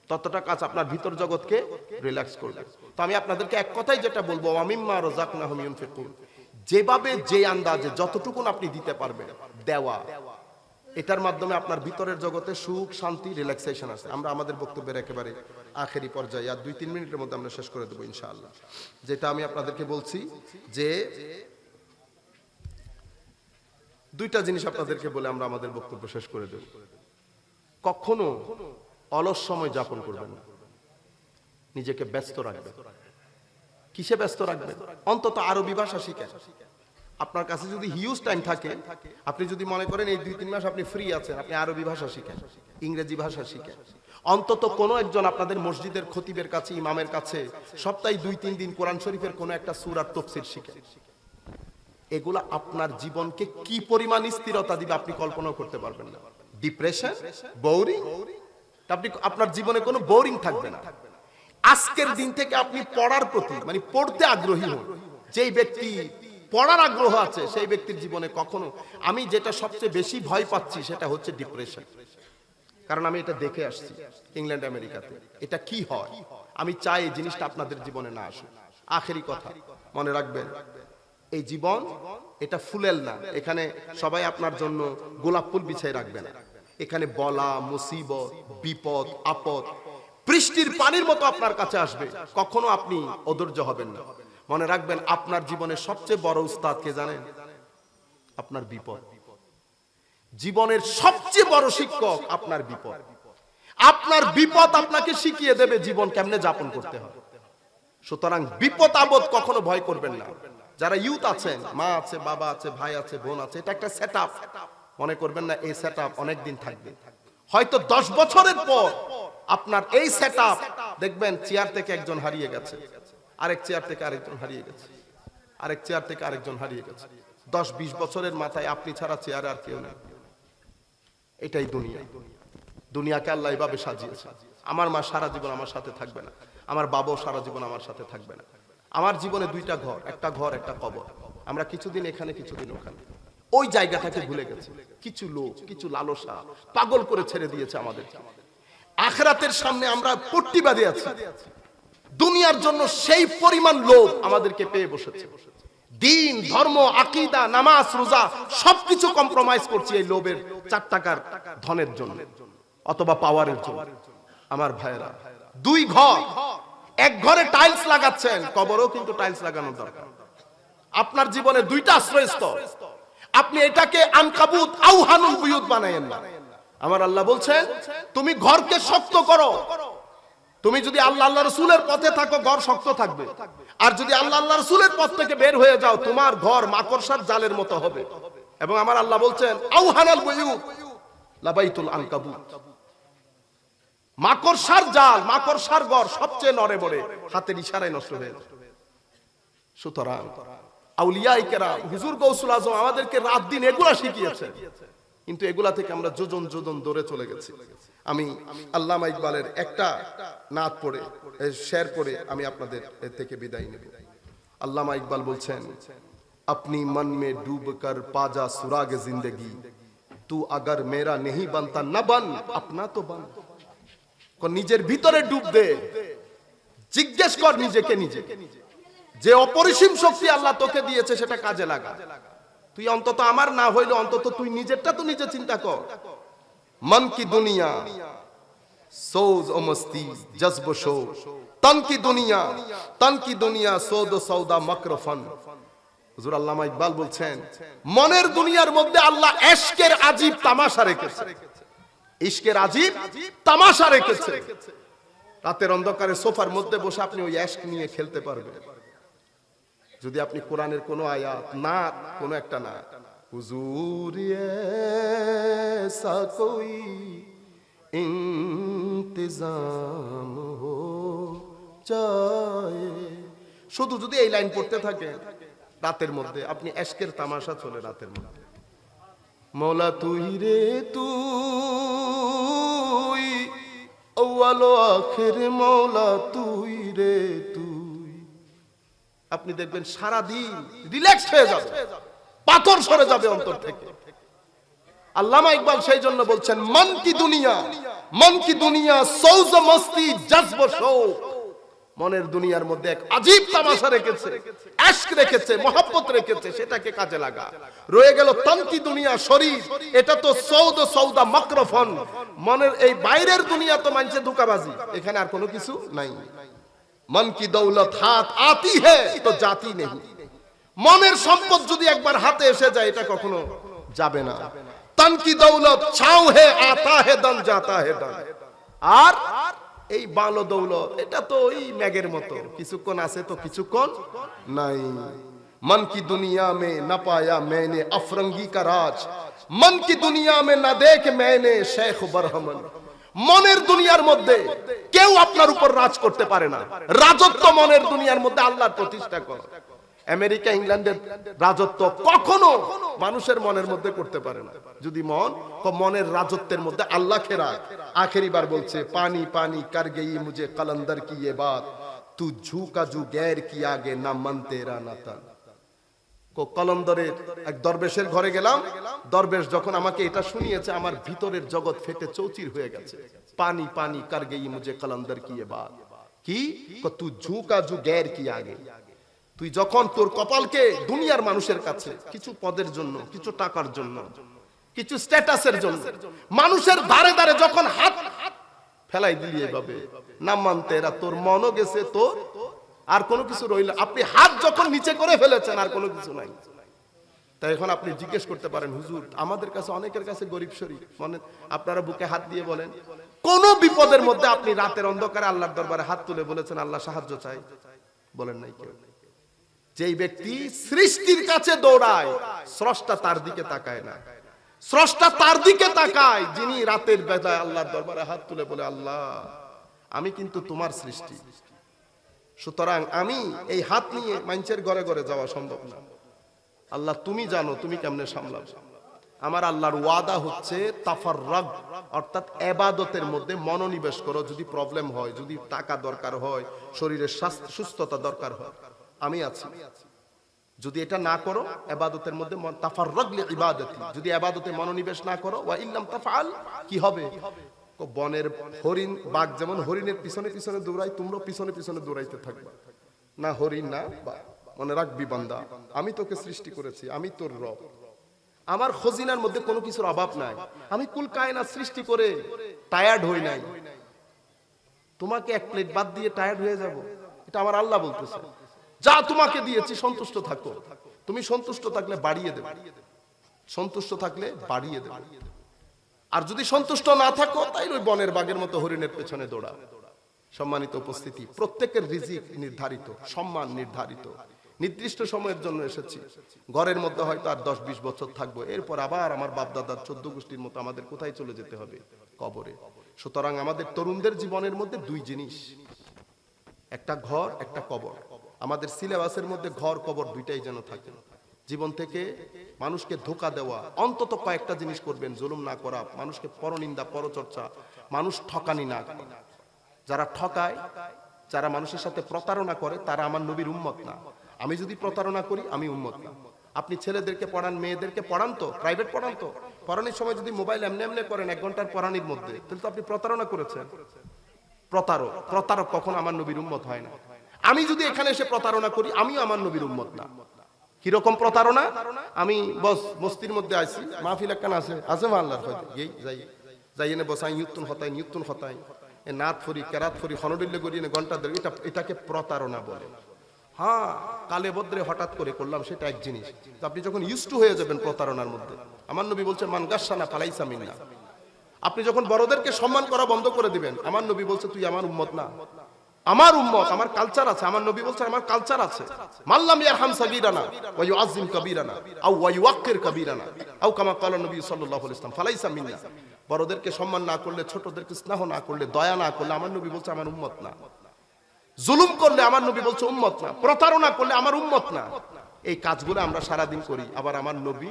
ততটা কাজ আপনার ভিতর জগৎকে রিল্যাক্স করবে। তো আমি আপনাদেরকে এক কথাই যেটা বলবো, ওয়া মিম্মা রাযাকনাহুম ইউনফিকুন, যেভাবে যে আন্দাজে যতটুকুন আপনি দিতে পারবেন দেওয়া, এটার মাধ্যমে আপনার ভিতরের জগতে সুখ, শান্তি, রিল্যাক্সেশন আছে। আমরা আমাদের বক্তব্যের একেবারে আখেরি পর্যায়ে, আর 2-3 মিনিটের মধ্যে আমরা শেষ করে দেবো ইনশাআল্লাহ। যেটা আমি আপনাদেরকে বলছি যে দুইটা জিনিস আপনাদেরকে বলে আমরা আমাদের বক্তব্য শেষ করে দেব। কখনো অলস সময় যাপন করবেন না, নিজেকে ব্যস্ত রাখবেন। কিসে ব্যস্ত রাখবেন? অন্তত আরবি ভাষা শিখেন। আপনার কাছে যদি হিউজ টাইম থাকে, আপনি যদি মনে করেন এই 2-3 মাস আপনি ফ্রি আছেন, আপনি আরবি ভাষা শিখেন, ইংরেজি ভাষা শিখেন। অন্তত কোনো একজন আপনাদের মসজিদের খতিবের কাছে, ইমামের কাছে সপ্তাহে 2-3 দিন কোরআন শরীফের কোনো একটা সূরার তাফসীর শিখেন। এগুলা আপনার জীবনকে কি পরিমাণ স্থিরতা দিবে আপনি কল্পনাও করতে পারবেন না। ডিপ্রেশন, বোরিং, আপনি আপনার জীবনে কোনো বোরিং থাকবে না। আজকের দিন থেকে আপনি পড়ার প্রতি, মানে পড়তে আগ্রহী হন। যেই ব্যক্তি পড়ার আগ্রহ আছে সেই ব্যক্তির জীবনে কখনো, আমি যেটা সবচেয়ে বেশি ভয় পাচ্ছি সেটা হচ্ছে ডিপ্রেশন। কারণ আমি এটা দেখে আসছি ইংল্যান্ড, আমেরিকাতে এটা কি হয়। আমি চাই এই জিনিসটা আপনাদের জীবনে না আসুক। আখেরি কথা মনে রাখবেন, এই জীবন এটা ফুলেল না। এখানে সবাই আপনার জন্য গোলাপ ফুল বিছাই রাখবে না। এখানে বলা, মুসিবত, বিপদ, আপদ বৃষ্টির পানির মতো আপনার কাছে আসবে। কখনো আপনি অধৈর্য হবেন না। মনে রাখবেন, আপনার জীবনের সবচেয়ে বড় উস্তাদ কে জানেন? আপনার বিপদ। জীবনের সবচেয়ে বড় শিক্ষক আপনার বিপদ। আপনার বিপদ আপনাকে শিখিয়ে দেবে জীবন কেমনে যাপন করতে হয়। সুতরাং বিপদ আপদ কখনো ভয় করবেন না। যারা ইউথ আছেন, মা আছে, বাবা আছে, ভাই আছে, বোন আছে, এটা একটা সেটআপ। মনে করবেন না এই সেটআপ অনেক দিন থাকবে। হয়তো 10 বছরের পর আপনার এই সেটআপ দেখবেন চেয়ার থেকে একজন হারিয়ে গেছে, আরেক চেয়ার থেকে আরেকজন হারিয়ে গেছে, আরেক চেয়ার থেকে আরেকজন হারিয়ে গেছে। 10-20 বছরের মাথায় আপনি ছাড়া চেয়ারে আর কেউ নেই। এটাই দুনিয়া। দুনিয়াকে আল্লাহ এভাবে সাজিয়েছে। আমার মা সারা জীবন আমার সাথে থাকবে না, আমার বাবাও সারা জীবন আমার সাথে থাকবে না। আমার জীবনে 2টা ঘর, একটা ঘর একটা কবর। আমরা কিছুদিন এখানে, কিছুদিন ওখানে। ওই জায়গাটাকে ভুলে গেছি। কিছু লোক, কিছু লালসা পাগল করে ছেড়ে দিয়েছে আমাদের। আখিরাতের সামনে আমরা পট্টি বাঁধে আছি। দুনিয়ার জন্য সেই পরিমাণ লোভ আমাদেরকে পেয়ে বসেছে। দিন, ধর্ম, আকীদা, নামাজ, রোজা সবকিছু কম্প্রোমাইজ করছি এই লোভের 4 টাকার ধনের জন্য অথবা পাওয়ারের জন্য। আমার ভাইরা, 2 ঘর, এক ঘরে টাইলস লাগাচ্ছেন, কবরেও কিন্তু টাইলস লাগানোর দরকার। আপনার জীবনে দুইটা আশ্রয়স্থল, আপনি এটাকে আনকাবুত আউহানুল বুয়ুত বানায়েন না। আমার আল্লাহ বলছেন তুমি ঘরকে শক্ত করো। তুমি যদি আল্লাহ আল্লাহ রাসূলের পথে থাকো ঘর শক্ত থাকবে, আর যদি আল্লাহ আল্লাহ রাসূলের পথ থেকে বের হয়ে যাও তোমার ঘর মাকড়সার জালের মতো হবে। এবং আমার আল্লাহ বলছেন আউহানাল বুয়ুত লাবাইতুল আনকাবুত, মাকড়সার জাল, মাকড়সার ঘর সবচেয়ে নড়ে বড়ে, হাতের ইশারায় নষ্ট হয়ে যায়। সুতরাং আউলিয়ায়ে কেরাম হুজুর গৌসুল আজম আমাদেরকে রাত দিন এগুলা শিখিয়েছে, কিন্তু এগুলা থেকে আমরা যোজন যোজন দৌড়ে চলে গেছি। আমি আল্লামা ইকবালের একটা নাত পড়ে, শের পড়ে আমি আপনাদের থেকে বিদায় নেব। আল্লামা ইকবাল বলছেন अपनी मन में डूब कर पाजा सुराग जिंदगी तू अगर मेरा नहीं बनता न बन अपना तो बन। নিজের ভিতরে ডুব দে, জিজ্ঞেস কর নিজেকে নিজে, যে অপরিসীম শক্তি আল্লাহ তোকে দিয়েছে সেটা কাজে লাগা। তুই অন্তত আমার না হইলে অন্তত তুই নিজেরটা তো নিজে চিন্তা কর। মন কি দুনিয়া सोज ओ मस्ती जज्ब शो तन की दुनिया सोद सौदा मकरफन। হুজুর আল্লামা ইকবাল বলছেন মনের দুনিয়ার মধ্যে আল্লাহ ইশকের আজীব তামাশা রেখেছে, ইশকের আজীব তামাশা রেখেছে। রাতের অন্ধকারে সোফার মধ্যে বসে আপনি ওই ইশক নিয়ে খেলতে পারবেন যদি আপনি কোরআনের কোনো আয়াত না কোনো একটা না হুজুর ऐसा कोई इंतजाम हो जाए, শুধু যদি এই লাইন পড়তে থাকে রাতের মধ্যে আপনি ইশকের তামাশা চলে রাতের মধ্যে। মওলা তুই রে তুই আউয়াল ও আখির, মওলা তুই রে তুই, আপনি দেখবেন সারা দিন রিল্যাক্স হয়ে যাবে, পাথর সরে যাবে অন্তর থেকে। আল্লামা ইকবাল সেই জন্য বলছেন মন কি দুনিয়া সৌজ মস্তি জজ্ব শৌক, মনের দুনিয়ার মধ্যে এক আজীব তামাশা রেখেছে, ইশক রেখেছে, মহব্বত রেখেছে, সেটাকে কাজে লাগা। রয়ে গেল তন কি দুনিয়া শরীর, এটা তো সৌদ সৌদা মাকরফন, মনের এই বাইরের দুনিয়া তো মানছে ধোঁকাবাজি, এখানে আর কোনো কিছু নাই। মন কি দৌলত হাত আতি হে তো জাতি নেই, মনের সম্পদ যদি একবার হাতে এসে যায় এটা কখনো যাবে না। তন কি দৌলত ছাও হে আতা হে দন জাতা হে দন, আর এই বালো দৌলত এটা তো ওই মেঘের মতো, কিছুক্ষণ আছে তো কিছুক্ষণ নাই। मन की दुनिया में न पाया मैंने अफरंगी का राज, मन की दुनिया में न देख मैंने शेख बरहमन। মনের দুনিয়ার মধ্যে কেউ আপনার উপর রাজ করতে পারে না, রাজত্ব মনের দুনিয়ার মধ্যে আল্লাহর প্রতিষ্ঠা করে। আমেরিকা ইংল্যান্ডের রাজত্ব কখনো মানুষের মনের মধ্যে করতে পারে না, যদি মনের রাজত্বের মধ্যে আল্লাহকে রাখ। আখেরি বার বলছে পানি পানি কর গই মুঝে কলন্দর কি ये बात तू झूका जू गैर की आगे ना मन तेरा ना तन। কলন্দরের এক দরবেশের ঘরে গেলাম, দরবেশ যখন আমাকে এটা শুনিয়েছে আমার ভিতরের জগৎ ফেটে চৌচির হয়ে গেছে। পানি পানি কর গই মুঝে কলন্দর কি ये बात কি তু ঝুকা জু গैर की आगे, তুই যখন তোর কপালকে দুনিয়ার মানুষের কাছে কিছু পদের জন্য, কিছু টাকার জন্য, কিছু স্ট্যাটাসের জন্য মানুষের ধারে ধারে যখন হাত ফেলাই দিলি এভাবে না মানতে এরা, তোর মনও গেছে, তোর আর কোনো কিছু রইল। আপনি হাত যখন নিচে করে ফেলেছেন আর কোনো কিছু নাই। তাই এখন আপনি জিজ্ঞেস করতে পারেন হুজুর আমাদের কাছে অনেকের কাছে গরিব শরীফ, মনে আপনারা বুকে হাত দিয়ে বলেন কোন বিপদের মধ্যে আপনি রাতের অন্ধকারে আল্লাহর দরবারে হাত তুলে বলেছেন আল্লাহ সাহায্য চাই? বলেন নাই কেউ। যেই ব্যক্তি সৃষ্টির কাছে দৌড়ায় স্রষ্টা তার দিকে তাকায় না, স্রষ্টা তার দিকে তাকায় যিনি রাতের বেলায় আল্লাহর দরবারে হাত তুলে বলে আল্লাহ আমি কিন্তু তোমার সৃষ্টি, সুতরাং আমি এই হাত নিয়ে মানুষের ঘরে ঘরে যাওয়া সম্ভব না, আল্লাহ তুমি জানো তুমি কেমনে সামলাবে। আমার আল্লাহর ওয়াদা হচ্ছে তাফাররাগ, অর্থাৎ ইবাদতের মধ্যে মনোনিবেশ করো। যদি প্রবলেম হয়, যদি টাকা দরকার হয়, শরীরের সুস্থতা দরকার হয়, আমি আছি। যদি এটা না করো ইবাদতের মধ্যে তাফাররাগ লিইবাদাতি, যদি ইবাদতে মনোনিবেশ না করো ওয়া ইল্লাম তাফআল কি হবে? বনের হরিণ বাঘ যেমন হরিণের পিছনে পিছনে দৌড়ায়, তোমরা পিছনে পিছনে দৌড়াইতে থাকবা না, হরিণ না মনে রাখবি বান্দা আমি তোকে সৃষ্টি করেছি, আমি তোর রব, আমার খজিনার মধ্যে কোনো কিছুর অভাব নাই, আমি কুল কায়নাত সৃষ্টি করে টায়ার্ড হই নাই, তোমাকে এক প্লেট ভাত দিয়ে টায়ার্ড হয়ে যাব? এটা আমার আল্লাহ বলতেছে, যা তোমাকে দিয়েছি সন্তুষ্ট থাকো। তুমি সন্তুষ্ট থাকলে বাড়িয়ে দেবে, সন্তুষ্ট থাকলে বাড়িয়ে দেবে। আর যদি সন্তুষ্ট না থাকো তাইলে ওই বনের বাঘের মতো হরিণের পেছনে দৌড়াও। সম্মানিত উপস্থিতি, প্রত্যেকের রিজিক নির্ধারিত, সম্মান নির্ধারিত। নির্দিষ্ট সময়ের জন্য এসেছি, ঘরের মধ্যে হয়তো আর 10-20 বছর থাকবো, এরপর আবার আমার বাপ দাদার 14 গোষ্ঠীর মতো আমাদের কোথায় চলে যেতে হবে? কবরে। সুতরাং আমাদের তরুণদের জীবনের মধ্যে দুই জিনিস, একটা ঘর, একটা কবর। আমাদের সিলেবাসের মধ্যে ঘর কবর দুইটাই যেন থাকে। জীবন থেকে মানুষকে ধোঁকা দেওয়া, অন্তত কয়েকটা জিনিস করবেন: জুলুম না করা, মানুষকে পরনিন্দা পরচর্চা, মানুষ ঠকানি না করা। যারা ঠকায়, যারা মানুষের সাথে প্রতারণা করে, তারা আমার নবীর উম্মত না। আমি যদি প্রতারণা করি, আমি উম্মত না। আপনি ছেলেদেরকে পড়ান, মেয়েদেরকে পড়ান, তো প্রাইভেট পড়ান, তো পড়ানোর সময় যদি মোবাইল এমনি এমনি করেন 1 ঘন্টার পড়ানির মধ্যে, তাহলে তো আপনি প্রতারণা করেছেন। প্রতারক কখনো আমার নবীর উম্মত হয় না। আমি যদি এখানে এসে প্রতারণা করি, আমিও আমার নবীর উম্মত না। কিরকম প্রতারণা? আমি বস বস্তির মধ্যে আছি, মাহফিল একখান আছে আল্লাহর হয়তো যাই এনে বসাই নিয়ুত্তুন হতাই নাথ ফরি কেরাত ফরি হনডিল্লে গড়িয়ে ঘন্টা ধরে, এটাকে প্রতারণা বলে। হ্যাঁ, কালে বদ্রে হঠাৎ করে করলাম, সেটা এক জিনিস। তো আপনি যখন ইউজ টু হয়ে যাবেন প্রতারণার মধ্যে, আমার নবী বলছে মান গাসসানা ফালাইসা মিন্না। আপনি যখন বড়দেরকে সম্মান করা বন্ধ করে দিবেন, আমার নবী বলছে তুই আমার উম্মত না। আমার উম্মত, আমার কালচার আছে। আমার নবী বলছে আমার কালচার আছে। মাল্লাম ইয়ারহাম সাগীরানা ওয়া ইউআযযিম কাবীরানা আও ওয়া ইউওয়াক্কির কাবীরানা আও কামা ক্বালা নবী সাল্লাল্লাহু আলাইহি ওয়াসাল্লাম ফালাইসা মিন্না। বড়দেরকে সম্মান না করলে, ছোটদেরকে স্নেহ না করলে, দয়া না করলে, আমার নবী বলছে আমার উম্মত না। জুলুম করলে আমার নবী বলছে উম্মত না। প্রতারণা করলে আমার উম্মত না। এই কাজগুলো আমরা সারাদিন করি, আবার আমার নবী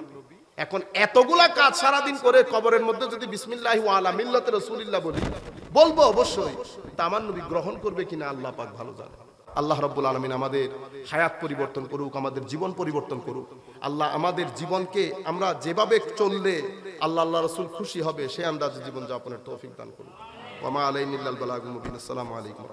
এখন এতগুলা কাজ সারাদিন করে কবরের মধ্যে যদি বিসমিল্লাহি ওয়া আলা মিল্লাতি রাসূলিল্লাহ বলবো অবশ্যই, তা আমার নবী গ্রহণ করবে কিনা আল্লাহ পাক ভালো জানে। আল্লাহ রাব্বুল আলামিন আমাদের হায়াত পরিবর্তন করুক, আমাদের জীবন পরিবর্তন করুক। আল্লাহ আমাদের জীবনকে আমরা যেভাবে চললে আল্লাহ রাসূল খুশি হবে, সেই আন্দাজে জীবন যাপনের তৌফিক দান করুক। ওয়া মা আলাইনা ইল্লাল বালাগুল মুবিন। আসসালামু আলাইকুম।